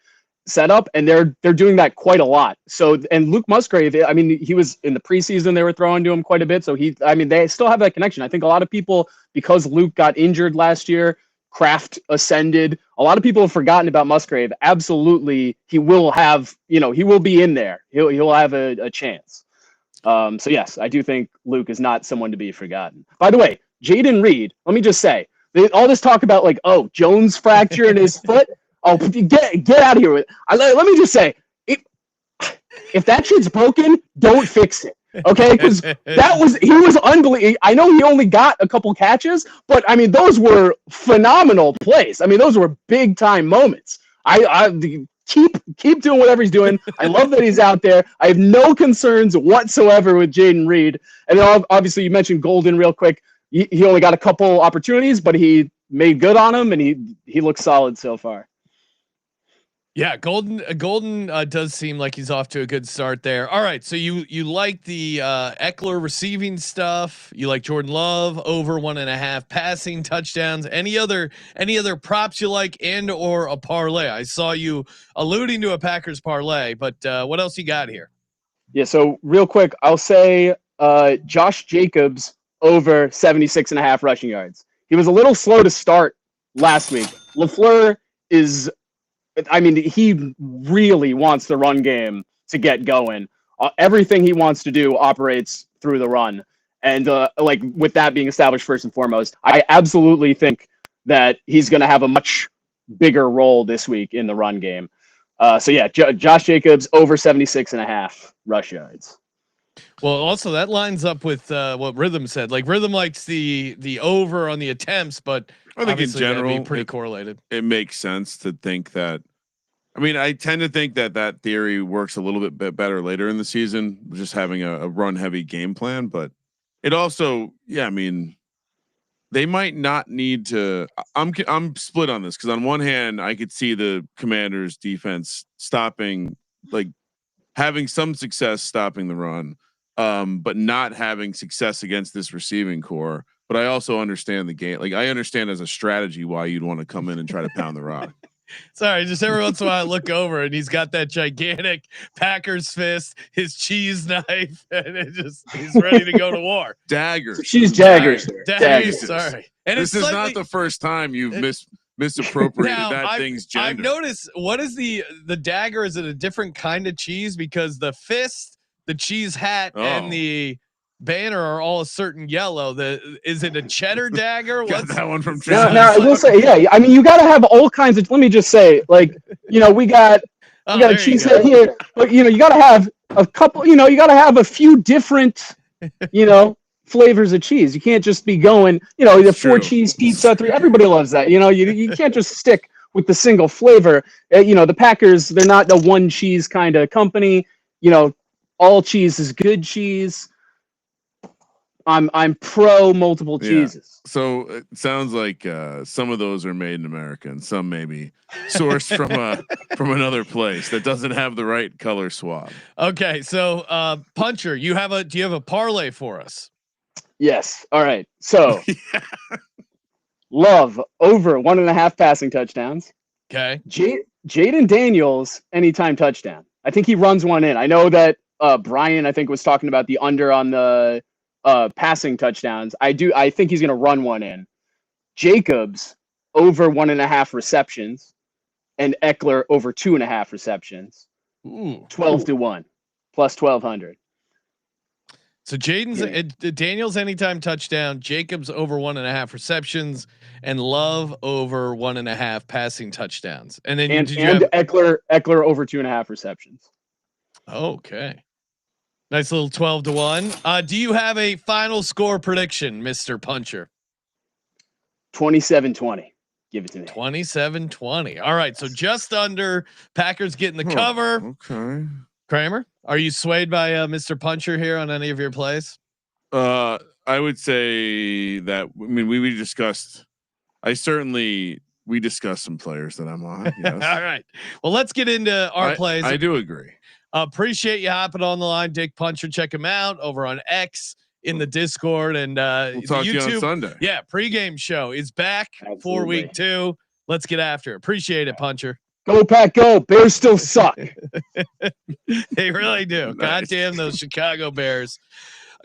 G: setup. And they're doing that quite a lot. So, and Luke Musgrave, I mean, he was in the preseason, they were throwing to him quite a bit. So they still have that connection. I think a lot of people, because Luke got injured last year, Kraft ascended. A lot of people have forgotten about Musgrave. Absolutely. He will have, he will be in there. He'll have a chance. So yes, I do think Luke is not someone to be forgotten. By the way, Jaden Reed, let me just say, all this talk about like, Jones fracture in his foot. Oh, get out of here with it. Let me just say, if that shit's broken, don't fix it. Okay, because he was unbelievable. I know he only got a couple catches, but I mean those were phenomenal plays. I mean those were big time moments. Keep doing whatever he's doing. I love that he's out there. I have no concerns whatsoever with Jaden Reed. And then obviously you mentioned Golden real quick. He only got a couple opportunities, but he made good on them, and he looks solid so far.
A: Yeah, Golden does seem like he's off to a good start there. All right, so you like the Eckler receiving stuff. You like Jordan Love over 1.5 passing touchdowns. Any other props you like and or a parlay? I saw you alluding to a Packers parlay, but what else you got here?
G: Yeah, so real quick, I'll say Josh Jacobs over 76.5 rushing yards. He was a little slow to start last week. LaFleur is, I mean, he really wants the run game to get going. Everything he wants to do operates through the run. And like with that being established first and foremost, I absolutely think that he's going to have a much bigger role this week in the run game. So yeah, Josh Jacobs over 76.5 rush yards.
A: Well, also that lines up with what Rhythm said. Like Rhythm likes the over on the attempts, but
D: I think in general,
A: pretty correlated.
D: It makes sense to think that. I mean, I tend to think that theory works a little bit better later in the season, just having a run heavy game plan. But it also, yeah, I mean, they might not need to. I'm split on this because on one hand, I could see the Commanders' defense stopping, like having some success stopping the run, but not having success against this receiving core. But I also understand the game. Like I understand as a strategy why you'd want to come in and try to pound the rock.
A: Sorry, just every once in a while I look over and he's got that gigantic Packers fist, his cheese knife, and he's ready to go to war.
D: Daggers.
G: She's daggers.
A: Daggers. Sorry. And
D: this is not the first time you've misappropriated that thing's gender.
A: I've noticed. What is the dagger? Is it a different kind of cheese? Because the fist, the cheese hat, and the banner are all a certain yellow. Is it a cheddar dagger?
D: Got that one from
G: now I will say, yeah. I mean, you got to have all kinds of. Let me just say, like, we got a cheesehead here, but you got to have a couple. You got to have a few different, flavors of cheese. You can't just be going, the 4 cheese pizza, 3. Everybody loves that. You can't just stick with the single flavor. The Packers, they're not the one cheese kind of company. All cheese is good cheese. I'm pro multiple cheeses.
D: So it sounds like some of those are made in America and some maybe sourced from another place that doesn't have the right color swab.
A: Okay, so Puncher, do you have a parlay for us?
G: Yes. All right. So Love over 1.5 passing touchdowns.
A: Okay.
G: Jaden Daniels anytime touchdown. I think he runs one in. I know that Brian I think was talking about the under on the passing touchdowns. I think he's going to run one in. Jacobs over 1.5 receptions and Eckler over 2.5 receptions. 12-1 plus 1,200.
A: So Daniels anytime touchdown, Jacobs over 1.5 receptions, and Love over 1.5 passing touchdowns. And then
G: Eckler over 2.5 receptions.
A: Okay. Nice little 12-1. Do you have a final score prediction, Mr. Puncher?
G: 27-20. Give it to me.
A: 27-20. All right. So just under. Packers getting the cover.
D: Okay.
A: Kramer, are you swayed by Mr. Puncher here on any of your plays?
D: I would say that. I mean, we discussed. We discussed some players that I'm on. Yes.
A: All right. Well, let's get into our plays.
D: I do agree.
A: Appreciate you hopping on the line, Dick Puncher. Check him out over on X in the Discord and
D: we'll talk
A: YouTube.
D: to you on Sunday.
A: Yeah, pregame show is back for week 2. Let's get after it. Appreciate it, Puncher.
G: Go Pack, go! Bears still suck.
A: They really do. Nice. Goddamn those Chicago Bears.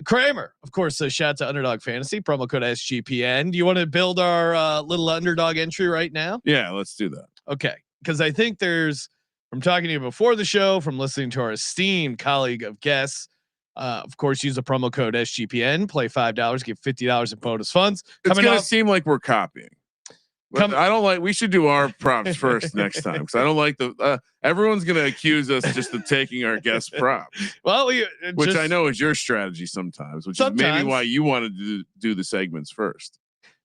A: Kramer, of course, shout to Underdog Fantasy, promo code SGPN. Do you want to build our little Underdog entry right now?
D: Yeah, let's do that.
A: Okay, because I think from talking to you before the show, from listening to our esteemed colleague of guests, of course, use the promo code SGPN, play $5, get $50 in bonus funds.
D: It's going to seem like we're copying. I don't like. We should do our props first next time because I don't like everyone's going to accuse us just of taking our guest props.
A: Well,
D: which I know is your strategy sometimes, which is maybe why you wanted to do the segments first.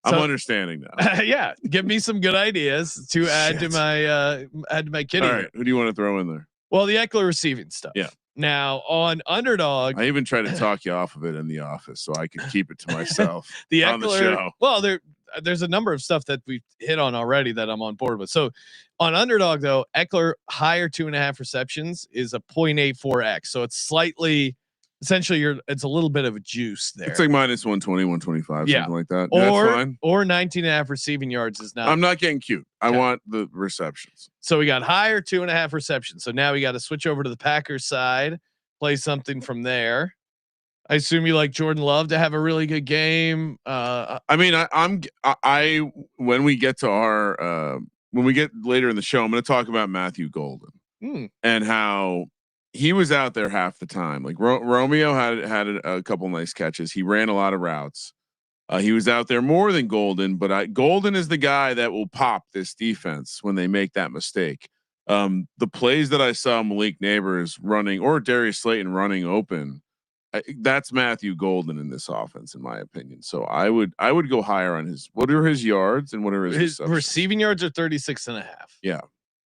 D: I'm understanding now.
A: Yeah, give me some good ideas to add to my kitty.
D: All right, who do you want to throw in there?
A: Well, the Eckler receiving stuff.
D: Yeah.
A: Now on Underdog,
D: I even tried to talk you off of it in the office so I could keep it to myself.
A: The
D: on
A: Eckler,
D: the show.
A: Well, there's a number of stuff that we've hit on already that I'm on board with. So on Underdog though, Eckler higher 2.5 receptions is a 0.84x. So it's slightly, essentially it's a little bit of a juice there.
D: It's like minus 120, 125, something like that.
A: Or 19.5 receiving yards is not.
D: I'm not getting cute. I want the receptions.
A: So we got higher 2.5 receptions. So now we got to switch over to the Packers side, play something from there. I assume you like Jordan Love to have a really good game.
D: I mean, I when we get to our when we get later in the show, I'm going to talk about Matthew Golden and how he was out there half the time. Like Romeo had a couple nice catches. He ran a lot of routes. He was out there more than Golden, but Golden is the guy that will pop this defense when they make that mistake. The plays that I saw Malik Neighbors running or Darius Slayton running open, that's Matthew Golden in this offense, in my opinion. So I would go higher on his. What are his yards and what are his
A: receiving yards are 36.5.
D: Yeah,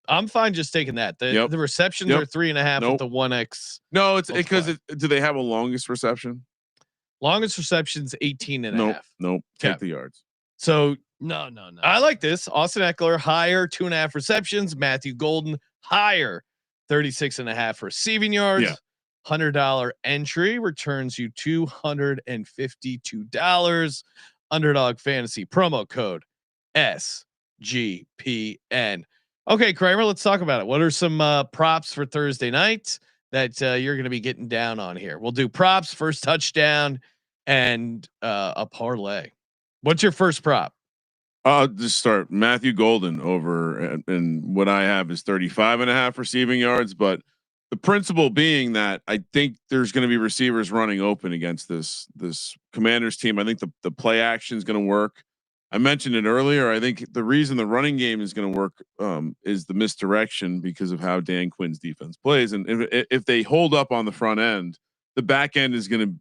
A: I'm fine just taking that. The receptions are 3.5 with the 1x.
D: No, it's because do they have a longest reception?
A: Longest receptions 18.5.
D: Nope. Take the yards.
A: So no. I like this. Austin Eckler higher 2.5 receptions. Matthew Golden higher 36.5 receiving yards.
D: Yeah.
A: $100 entry returns you $252. Underdog fantasy promo code SGPN. Okay, Kramer, let's talk about it. What are some props for Thursday night that you're going to be getting down on here? We'll do props, first touchdown, and a parlay. What's your first prop?
D: I'll just start Matthew Golden over, and what I have is 35.5 receiving yards, but the principle being that I think there's going to be receivers running open against this Commanders team. I think the play action is going to work. I mentioned it earlier. I think the reason the running game is going to work is the misdirection because of how Dan Quinn's defense plays. And if they hold up on the front end, the back end is going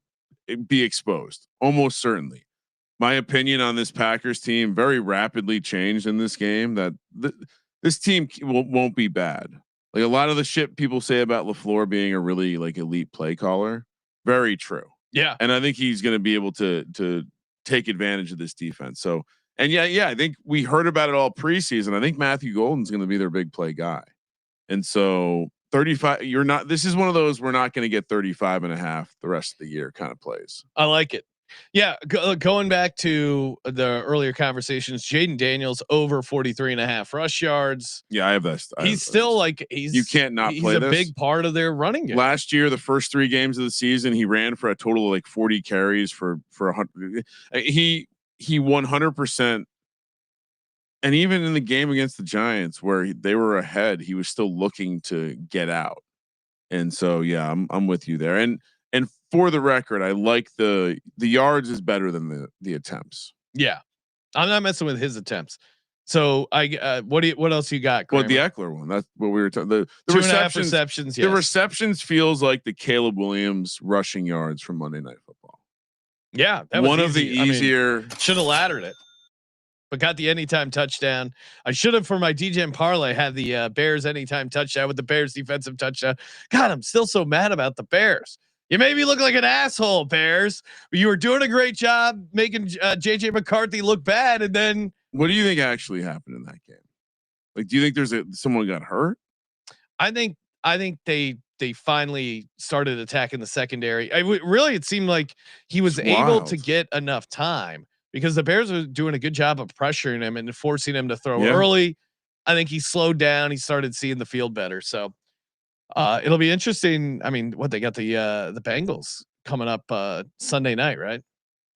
D: to be exposed almost certainly. My opinion on this Packers team very rapidly changed in this game. That this team won't be bad. Like a lot of the shit people say about LaFleur being a really like elite play caller, very true.
A: Yeah,
D: and I think he's going to be able to take advantage of this defense. So, and I think we heard about it all preseason. I think Matthew Golden's going to be their big play guy, and so 35. You're not. This is one of those we're not going to get 35.5 the rest of the year kind of plays.
A: I like it. Yeah, going back to the earlier conversations, Jaden Daniels over 43.5 rush yards.
D: Yeah, I have this.
A: He's still like
D: you can't not
A: he's
D: play
A: a
D: this.
A: Big part of their running game.
D: Last year, the first 3 games of the season, he ran for a total of like 40 carries for 100. He 100%. And even in the game against the Giants, where they were ahead, he was still looking to get out. And so, yeah, I'm with you there. And for the record, I like the yards is better than the attempts.
A: Yeah, I'm not messing with his attempts. So what else you got? Kramer?
D: Well, the Eckler one. That's what we were talking. The
A: 2.5 receptions. Yes.
D: The receptions feels like the Caleb Williams rushing yards from Monday Night Football.
A: Yeah, that was
D: one
A: easy.
D: of the easier.
A: Should have laddered it, but got the anytime touchdown. I should have for my DJ and parlay had the Bears anytime touchdown with the Bears defensive touchdown. God, I'm still so mad about the Bears. You made me look like an asshole, Bears. You were doing a great job making JJ McCarthy look bad, and then
D: what do you think actually happened in that game? Like, do you think someone got hurt?
A: I think they finally started attacking the secondary. It seemed like he was able to get enough time because the Bears were doing a good job of pressuring him and forcing him to throw early. I think he slowed down. He started seeing the field better. So it'll be interesting. I mean, what they got the Bengals coming up Sunday night, right?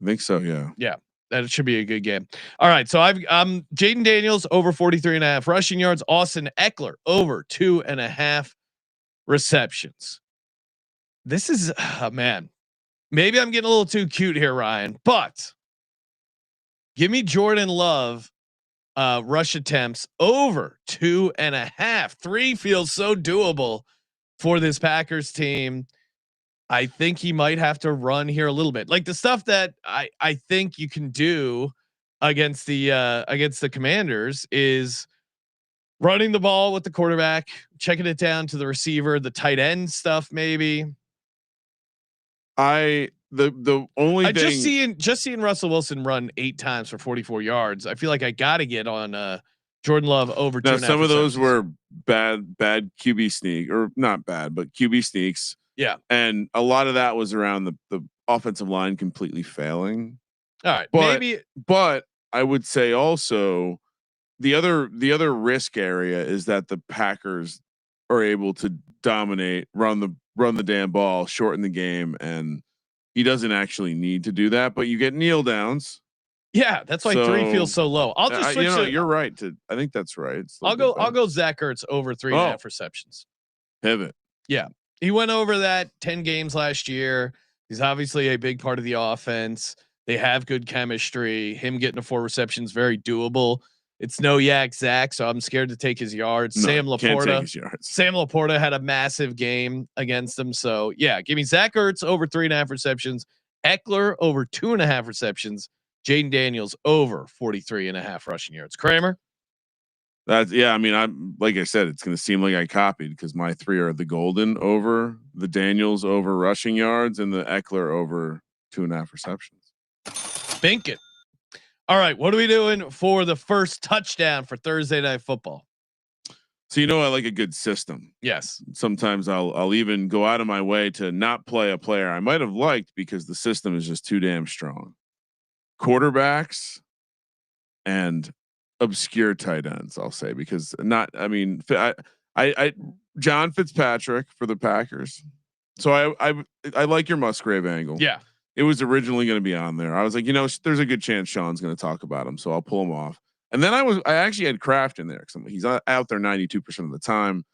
D: I think so. Yeah.
A: Yeah. That should be a good game. All right. So Jaden Daniels over 43.5 rushing yards. Austin Eckler over 2.5 receptions. This is man. Maybe I'm getting a little too cute here, Ryan, but give me Jordan Love rush attempts over 2.5. 3 feels so doable for this Packers team. I think he might have to run here a little bit. Like the stuff that I think you can do against the Commanders is running the ball with the quarterback, checking it down to the receiver, the tight end stuff. Maybe
D: the only thing
A: just seeing Russell Wilson run 8 times for 44 yards. I feel like I got to get on Jordan Love over.
D: Now some of those were bad QB sneak, or not bad, but QB sneaks.
A: Yeah.
D: And a lot of that was around the offensive line completely failing.
A: All right.
D: But I would say also the other risk area is that the Packers are able to dominate, run the damn ball, shorten the game, and he doesn't actually need to do that, but you get kneel downs.
A: Yeah, that's why 3 feels so low. I'll just switch.
D: You're right. I think that's right.
A: I'll go Zach Ertz over 3.5 receptions.
D: Pivot.
A: Yeah, he went over that 10 games last year. He's obviously a big part of the offense. They have good chemistry. Him getting to 4 receptions, very doable. It's no yak Zach, so I'm scared to take his yards.
D: No,
A: Sam Laporta.
D: Sam
A: Laporta had a massive game against them. So yeah, give me Zach Ertz over 3.5 receptions. Eckler over 2.5 receptions. Jaden Daniels over 43.5 rushing yards. Kramer.
D: I mean, I'm like I said, it's going to seem like I copied because my 3 are the Golden over, the Daniels over rushing yards, and the Eckler over 2.5 receptions.
A: Binkin'. All right, what are we doing for the first touchdown for Thursday Night Football?
D: So I like a good system.
A: Yes.
D: Sometimes I'll even go out of my way to not play a player I might have liked because the system is just too damn strong. Quarterbacks and obscure tight ends, I'll say, because I John Fitzpatrick for the Packers. So I like your Musgrave angle.
A: Yeah.
D: It was originally going to be on there. I was like, there's a good chance Sean's going to talk about him, so I'll pull him off. And then I actually had Kraft in there because he's out there 92% of the time.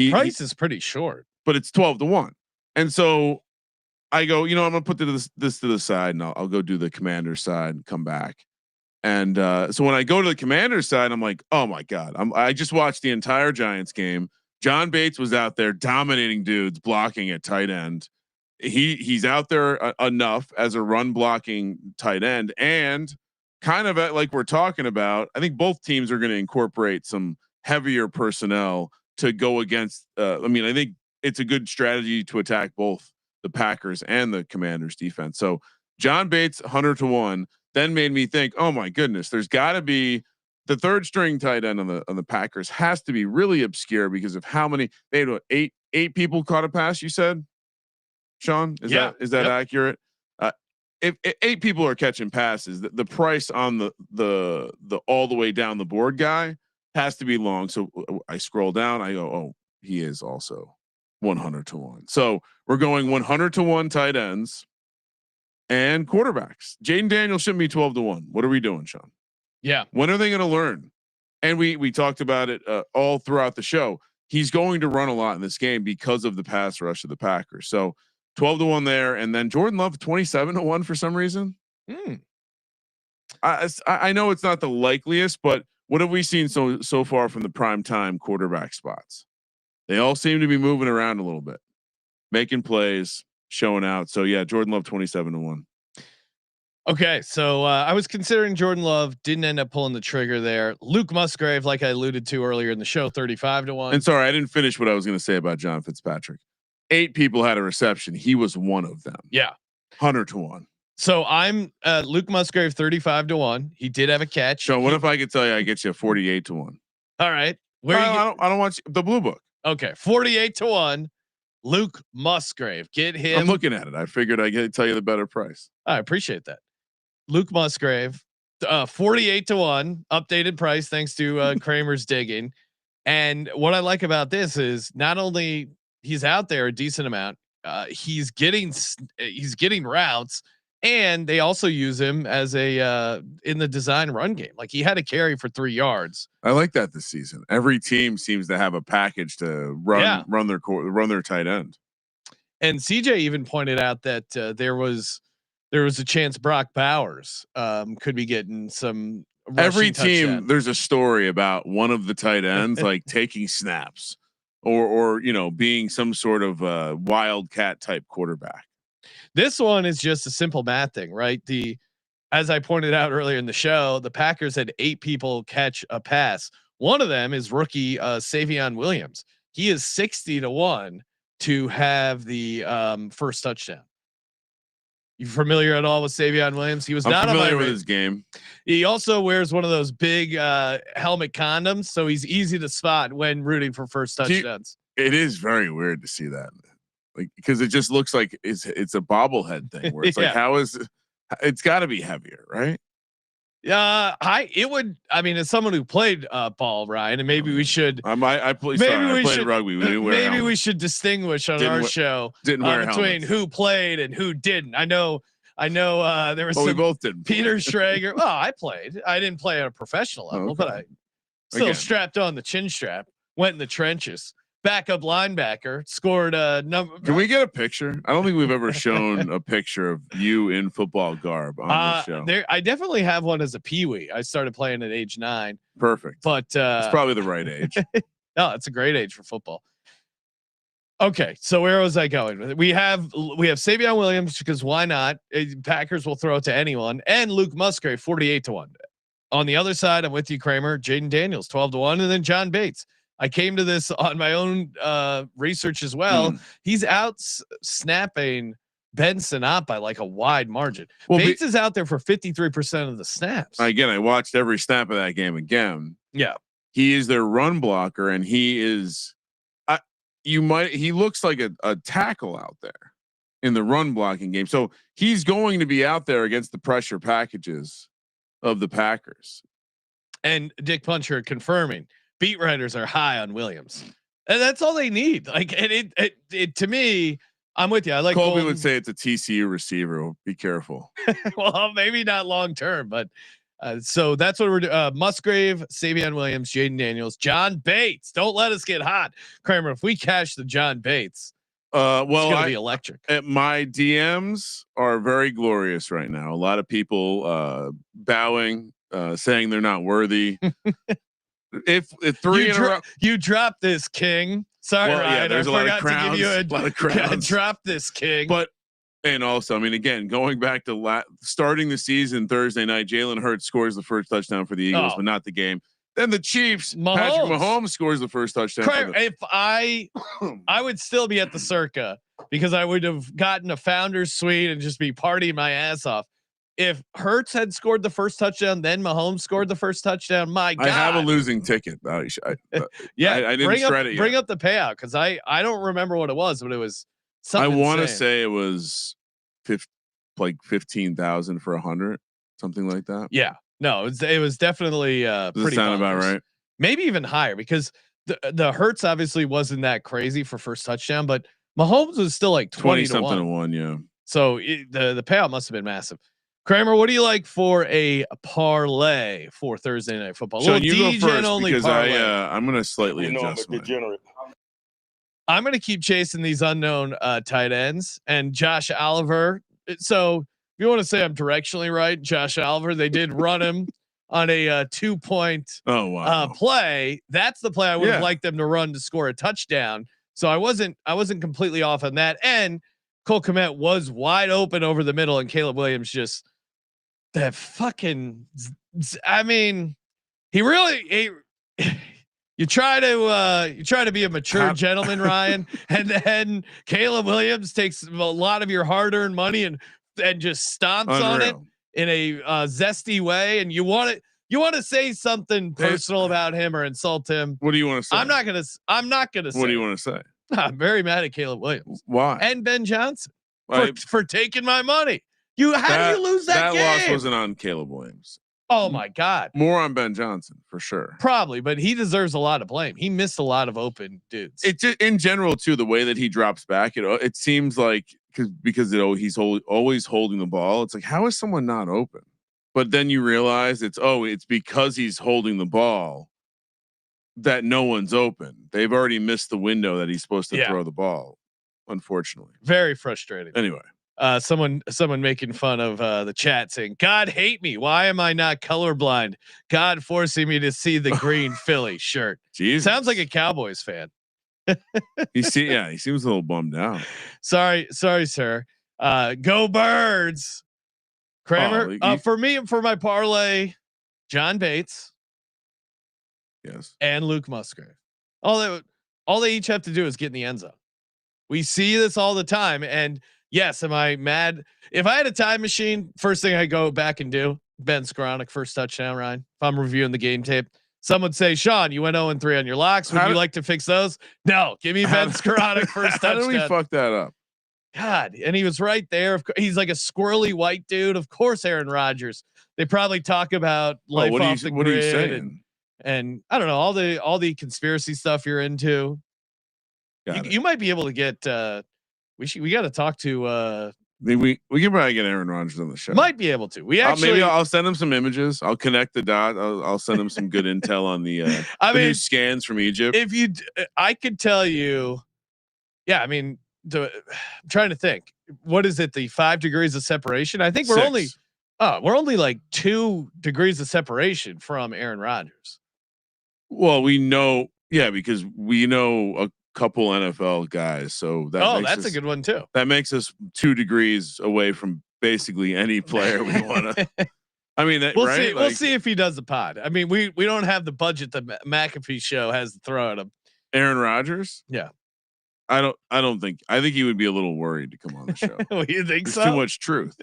A: Price is pretty short,
D: but it's 12-1. And so I go, I'm going to put this to the side, and I'll go do the Commander's side and come back. And so when I go to the Commander's side, I'm like, oh my God, I just watched the entire Giants game. John Bates was out there dominating dudes, blocking at tight end. He's out there enough as a run blocking tight end, and kind of like we're talking about. I think both teams are going to incorporate some heavier personnel to go against. I think it's a good strategy to attack both the Packers and the Commanders defense. So John Bates 100-1 then made me think, oh my goodness, there's got to be the third string tight end on the Packers has to be really obscure because of how many they had. Eight people caught a pass. You said, Sean, is that accurate? If 8 people are catching passes, the price on the all the way down the board guy has to be long. So I scroll down. I go, oh, he is also 100-1. So we're going 100-1 tight ends and quarterbacks. Jaden Daniels shouldn't be 12-1. What are we doing, Sean?
A: Yeah.
D: When are they going to learn? And we talked about it all throughout the show. He's going to run a lot in this game because of the pass rush of the Packers. So 12-1 there, and then Jordan Love 27-1 for some reason. I know it's not the likeliest, but what have we seen so far from the primetime quarterback spots? They all seem to be moving around a little bit, making plays, showing out. So yeah, Jordan Love 27-1.
A: Okay, so I was considering Jordan Love, didn't end up pulling the trigger there. Luke Musgrave, like I alluded to earlier in the show, 35-1.
D: And sorry, I didn't finish what I was going to say about John Fitzpatrick. 8 people had a reception. He was one of them.
A: Yeah.
D: 100-1.
A: So I'm Luke Musgrave 35-1. He did have a catch.
D: So what if I could tell you I get you 48-1?
A: All right.
D: I don't want you, the blue book.
A: Okay. 48-1. Luke Musgrave. Get him.
D: I'm looking at it. I figured I could tell you the better price.
A: I appreciate that. Luke Musgrave, 48-1 updated price. Thanks to Kramer's digging. And what I like about this is not only he's out there a decent amount, he's getting routes, and they also use him as a in the design run game. Like he had a carry for 3 yards.
D: I like that this season. Every team seems to have a package to run their tight end.
A: And CJ even pointed out that there was a chance Brock Bowers could be getting some.
D: Every team,
A: touchdown.
D: There's a story about one of the tight ends like taking snaps or being some sort of wildcat type quarterback.
A: This one is just a simple math thing, right? As I pointed out earlier in the show, the Packers had 8 people catch a pass. One of them is rookie Savion Williams. He is 60-1 to have the first touchdown. You familiar at all with Savion Williams? He was not
D: familiar with his game.
A: He also wears one of those big helmet condoms, so he's easy to spot when rooting for first touchdowns.
D: It is very weird to see that, like, because it just looks like it's a bobblehead thing where it's like, how is it's got to be heavier, right?
A: I mean, as someone who played ball, Ryan, and maybe we should.
D: I played rugby. We didn't wear
A: maybe
D: helmets.
A: we should distinguish on our show
D: between
A: helmets. Who played and who didn't. I know. There was.
D: We both did.
A: Peter Schrager. Oh, I played. I didn't play at a professional level, but I still strapped on the chin strap. Went in the trenches. Backup linebacker, scored a number.
D: Can we get a picture? I don't think we've ever shown a picture of you in football garb on the show.
A: I definitely have one as a peewee. I started playing at age 9.
D: Perfect.
A: But
D: it's probably the right age.
A: No, it's a great age for football. Okay, so where was I going? We have Savion Williams because why not? Packers will throw it to anyone, and Luke Musgrave 48-1. On the other side, I'm with you, Kramer. Jaden Daniels 12-1, and then John Bates. I came to this on my own research as well. He's out snapping Ben Sinnott by like a wide margin. Well, Bates is out there for 53% of the snaps.
D: Again, I watched every snap of that game again.
A: Yeah,
D: he is their run blocker, and he is. He looks like a tackle out there in the run blocking game. So he's going to be out there against the pressure packages of the Packers.
A: And Dick Puncher confirming. Beat writers are high on Williams, and that's all they need. Like, and it to me, I'm with you. I like
D: Colby would say it's a TCU receiver. Be careful.
A: Well, maybe not long term, but so that's what we're doing. Musgrave, Savion Williams, Jaden Daniels, John Bates. Don't let us get hot, Kramer. If we cash the John Bates, well, it's gonna be electric.
D: My DMs are very glorious right now. A lot of people bowing, saying they're not worthy. If three
A: you drop this king. Sorry, Ryan.
D: Yeah, there's a lot of crowns.
A: A lot of crowns. Drop this king.
D: But and also, I mean, again, going back to starting the season Thursday night, Jalen Hurts scores the first touchdown for the Eagles, but not the game. Then the Chiefs, Patrick Mahomes scores the first touchdown.
A: If I would still be at the Circa because I would have gotten a founder's suite and just be partying my ass off. If Hurts had scored the first touchdown, then Mahomes scored the first touchdown. My God,
D: I have a losing ticket. I didn't shred it yet.
A: Bring up the payout because I don't remember what it was, but it was something.
D: I want to say it was like 15,000 for 100, something like that.
A: Yeah, no, it was definitely pretty.
D: Sound about right?
A: Maybe even higher because the Hurts obviously wasn't that crazy for first touchdown, but Mahomes was still like 20 something to 1.
D: Yeah.
A: So the payout must have been massive. Kramer, what do you like for a parlay for Thursday Night Football?
D: So you go first because I'm going to slightly adjust.
A: I'm going to keep chasing these unknown tight ends and Josh Oliver. So if you want to say I'm directionally right, Josh Oliver, they did run him on a 2-point play. That's the play I would have liked them to run to score a touchdown. So I wasn't completely off on that. And Cole Kmet was wide open over the middle, and Caleb Williams just that fucking. I mean, he really. You try to be a mature gentleman, Ryan, and then Caleb Williams takes a lot of your hard-earned money and just stomps on it in a zesty way, and you want to say something personal about him or insult him.
D: What do you want to say?
A: I'm not gonna say.
D: What do you want to say?
A: I'm very mad at Caleb Williams.
D: Why?
A: And Ben Johnson for taking my money. How do you lose that game?
D: That loss wasn't on Caleb Williams.
A: Oh my God.
D: More on Ben Johnson for sure.
A: Probably, but he deserves a lot of blame. He missed a lot of open dudes.
D: It's in general too, the way that he drops back, it seems like because he's always holding the ball. It's like, how is someone not open? But then you realize it's because he's holding the ball that no one's open. They've already missed the window that he's supposed to throw the ball. Unfortunately,
A: very frustrating.
D: Anyway.
A: Someone making fun of the chat saying, "God hate me. Why am I not colorblind? God forcing me to see the green Philly shirt."
D: Jesus.
A: Sounds like a Cowboys fan.
D: He seems a little bummed out.
A: Sorry, sir. Go Birds. Kramer. For my parlay, John Bates.
D: Yes.
A: And Luke Musgrave. All they each have to do is get in the end zone. We see this all the time, and yes, am I mad? If I had a time machine, first thing I go back and do, Ben Skoranek first touchdown, Ryan. If I'm reviewing the game tape, some would say, Sean, you went 0-3 on your locks. Would you like to fix those? No, give me Ben Skoranek first touchdown.
D: How did we fuck that up?
A: God, and he was right there. He's like a squirrely white dude. Of course, Aaron Rodgers. They probably talk about life off the grid.
D: What are you saying?
A: And I don't know all the conspiracy stuff you're into. You might be able to get. We got to talk to.
D: We can probably get Aaron Rodgers on the show.
A: Might be able to. We actually
D: maybe I'll send him some images. I'll connect the dot. I'll send him some good intel on the new scans from Egypt.
A: If you, I could tell you. Yeah, I mean, I'm trying to think. What is it? The 5 degrees of separation? I think we're
D: 6.
A: only like 2 degrees of separation from Aaron Rodgers.
D: Well, we know, because we know a couple NFL guys, so
A: that's a good one too.
D: That makes us 2 degrees away from basically any player we want to. I mean,
A: we'll
D: right?
A: see. We'll see if he does the pod. I mean, we don't have the budget that McAfee show has to throw at him.
D: Aaron Rodgers?
A: Yeah.
D: I think he would be a little worried to come on the show.
A: You think
D: There's
A: so?
D: Too much truth.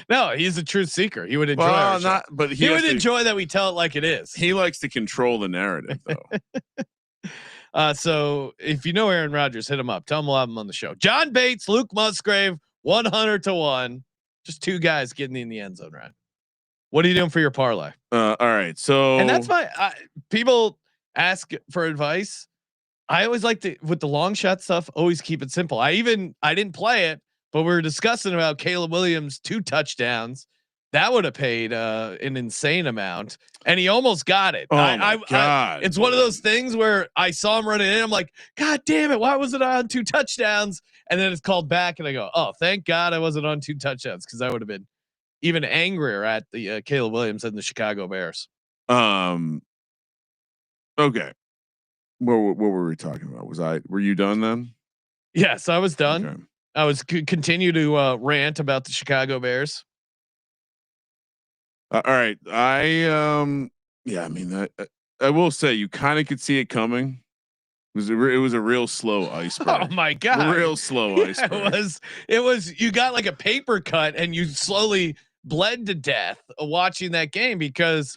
A: No, he's a truth seeker. He would enjoy
D: but
A: he would enjoy that we tell it like it is.
D: He likes to control the narrative though.
A: So if you know Aaron Rodgers, hit him up. Tell him we'll have him on the show. John Bates, Luke Musgrave, 100-1. Just 2 guys getting in the end zone, right? What are you doing for your parlay?
D: All right. So,
A: and that's people ask for advice. I always like to, with the long shot stuff, always keep it simple. I didn't play it, but we were discussing about Caleb Williams 2 touchdowns. That would have paid an insane amount, and he almost got it.
D: Oh my God.
A: It's one of those things where I saw him running in. I'm like, God damn it! Why was it on 2 touchdowns? And then it's called back, and I go, oh, thank God I wasn't on 2 touchdowns, because I would have been even angrier at the Caleb Williams and the Chicago Bears.
D: Okay. What were we talking about? Were you done then?
A: Yes, I was done.
D: Okay.
A: I was continue to rant about the Chicago Bears.
D: All right. I mean, I will say you kind of could see it coming. It was a real slow iceberg.
A: Oh my God.
D: Real slow iceberg.
A: It was, you got like a paper cut and you slowly bled to death watching that game because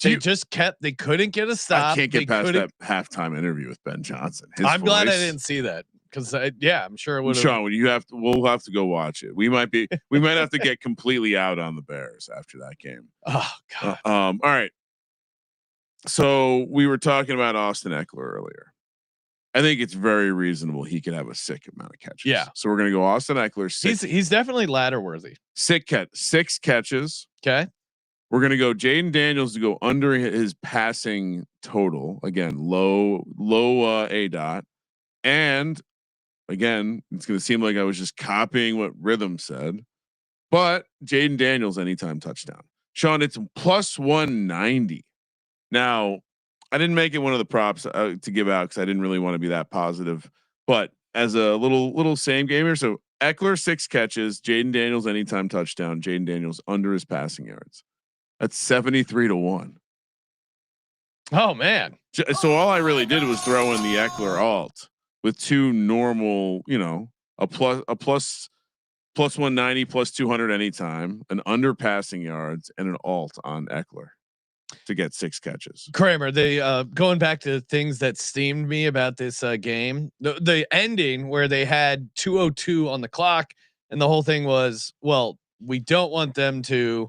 A: they couldn't get a stop.
D: I can't get past that halftime interview with Ben Johnson.
A: I'm glad I didn't see that. Cause I'm sure it would.
D: Sean, we'll have to go watch it. We might have to get completely out on the Bears after that game.
A: Oh God.
D: All right. So we were talking about Austin Eckler earlier. I think it's very reasonable he could have a sick amount of catches.
A: Yeah.
D: So we're gonna go Austin Eckler.
A: He's definitely ladder worthy.
D: 6 catches.
A: Okay.
D: We're gonna go Jaden Daniels to go under his passing total again, low A dot, and again, it's gonna seem like I was just copying what Rhythm said, but Jaden Daniels anytime touchdown. Sean, it's +190. Now, I didn't make it one of the props to give out because I didn't really want to be that positive, but as a little same gamer, so Eckler 6 catches, Jaden Daniels anytime touchdown, Jaden Daniels under his passing yards. That's 73-1.
A: Oh man.
D: So all I really did was throw in the Eckler alt with 2 normal, a plus +190, +200 anytime, an under passing yards, and an alt on Eckler to get 6 catches.
A: Kramer, they going back to things that steamed me about this game, the ending where they had 2:02 on the clock, and the whole thing was, well, we don't want them to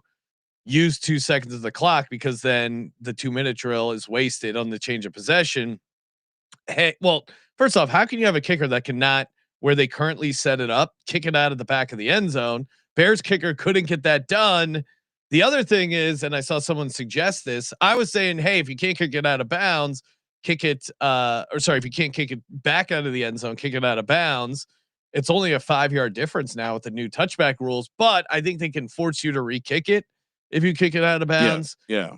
A: use 2 seconds of the clock because then the 2-minute drill is wasted on the change of possession. Hey, well, first off, how can you have a kicker that cannot, where they currently set it up, kick it out of the back of the end zone? Bears kicker couldn't get that done. The other thing is, and I saw someone suggest this, I was saying, hey, if you can't kick it out of bounds, kick it, if you can't kick it back out of the end zone, kick it out of bounds. It's only a 5-yard difference now with the new touchback rules, but I think they can force you to re-kick it if you kick it out of bounds.
D: Yeah.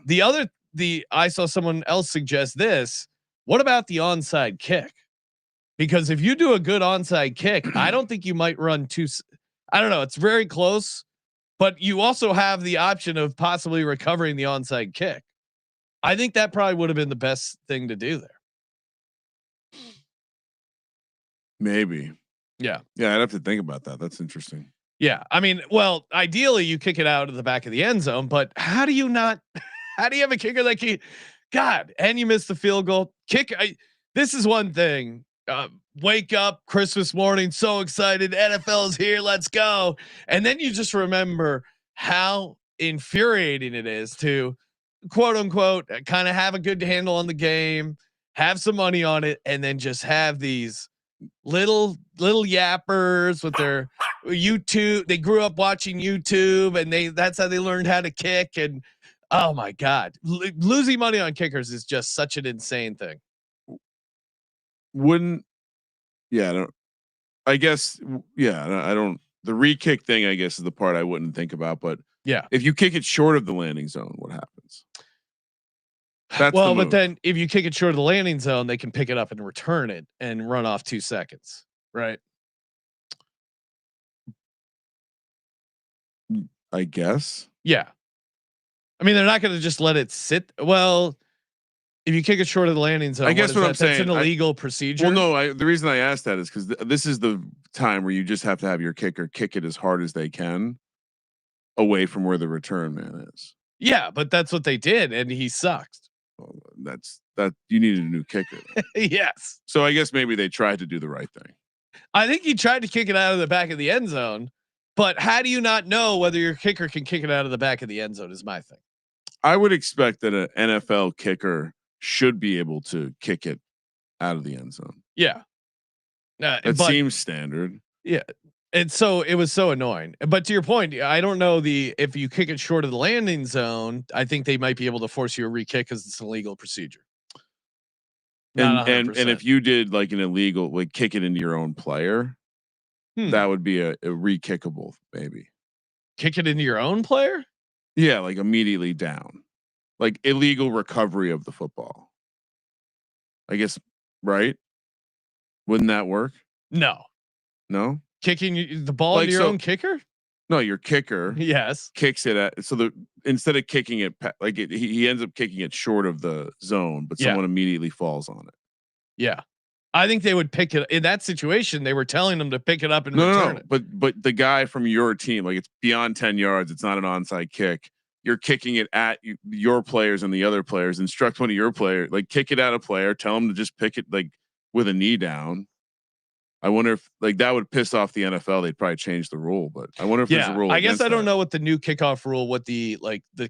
A: I saw someone else suggest this. What about the onside kick? Because if you do a good onside kick, I don't think you might run I don't know. It's very close, but you also have the option of possibly recovering the onside kick. I think that probably would have been the best thing to do there.
D: Maybe.
A: Yeah.
D: Yeah. I'd have to think about that. That's interesting.
A: Yeah. I mean, well, ideally you kick it out of the back of the end zone, but how do you have a kicker that and you miss the field goal kick? This is one thing. wake up Christmas morning, so excited, NFL is here, let's go. And then you just remember how infuriating it is to quote unquote kind of have a good handle on the game, have some money on it, and then just have these little yappers with their YouTube. They grew up watching YouTube, and that's how they learned how to kick. And oh my God, losing money on kickers is just such an insane thing.
D: I guess I don't. The re-kick thing, I guess, is the part I wouldn't think about. But
A: yeah,
D: if you kick it short of the landing zone, what happens? That's
A: well, but then if you kick it short of the landing zone, they can pick it up and return it and run off 2 seconds, right?
D: I guess.
A: Yeah. I mean, they're not going to just let it sit. Well, if you kick it short of the landing zone,
D: I guess what I'm saying,
A: that's an illegal procedure.
D: Well, no, the reason I asked that is because this is the time where you just have to have your kicker kick it as hard as they can away from where the return man is.
A: Yeah, but that's what they did, and he sucked.
D: Well, that you needed a new kicker.
A: Yes.
D: So I guess maybe they tried to do the right thing.
A: I think he tried to kick it out of the back of the end zone, but how do you not know whether your kicker can kick it out of the back of the end zone is my thing.
D: I would expect that an NFL kicker should be able to kick it out of the end zone.
A: Yeah.
D: It seems standard.
A: Yeah. And so it was so annoying. But to your point, I don't know if you kick it short of the landing zone, I think they might be able to force you a re-kick because it's an illegal procedure.
D: And if you did like an illegal, like kick it into your own player, that would be a re-kickable, maybe.
A: Kick it into your own player?
D: Yeah, like immediately down. Like illegal recovery of the football. I guess, right? Wouldn't that work?
A: No. Kicking the ball into your own kicker?
D: No, your kicker.
A: Yes.
D: Kicks it at instead of kicking it like he ends up kicking it short of the zone, but someone immediately falls on it.
A: Yeah. I think they would pick it in that situation. They were telling them to pick it up and return it.
D: But the guy from your team, like it's beyond 10 yards. It's not an onside kick. You're kicking it at your players and the other players. Instruct one of your players, like kick it at a player. Tell them to just pick it like with a knee down. I wonder if like that would piss off the NFL. They'd probably change the rule, but I wonder if there's a rule.
A: I guess I don't know what the new kickoff rule, what the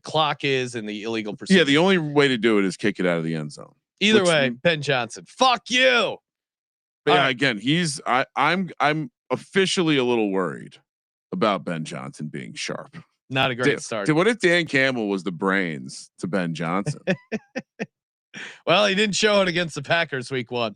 A: clock is and the illegal procedure.
D: Yeah, the only way to do it is kick it out of the end zone.
A: Either way, Ben Johnson, fuck you.
D: But yeah, again, I'm officially a little worried about Ben Johnson being sharp.
A: Not a great start.
D: What if Dan Campbell was the brains to Ben Johnson?
A: Well, he didn't show it against the Packers week 1.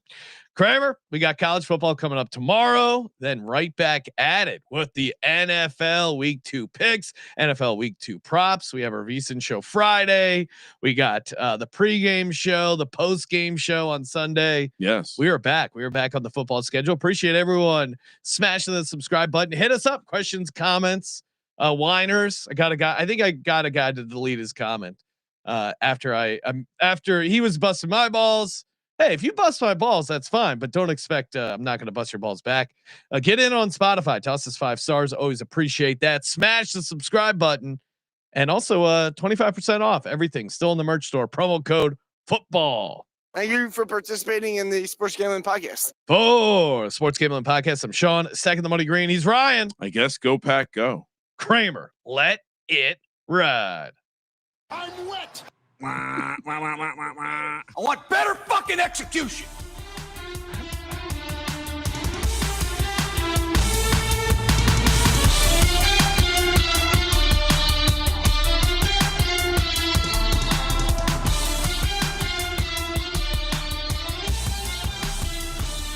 A: Kramer, we got college football coming up tomorrow, then right back at it with the NFL week 2 picks, NFL week 2 props. We have our VSiN show Friday. We got the pregame show, the postgame show on Sunday.
D: Yes,
A: we are back. We are back on the football schedule. Appreciate everyone smashing the subscribe button. Hit us up. Questions, comments, whiners. I think I got a guy to delete his comment after he was busting my balls. Hey, if you bust my balls, that's fine, but don't expect I'm not going to bust your balls back. Get in on Spotify, toss us 5 stars. Always appreciate that. Smash the subscribe button, and also 25% off everything. Still in the merch store. Promo code football.
H: Thank you for participating in the Sports Gameland Podcast.
A: For Sports Gameland Podcast, I'm Sean. Second the money green. He's Ryan.
D: I guess go Pack go.
A: Kramer, let it ride.
C: I'm wet. I want better fucking execution.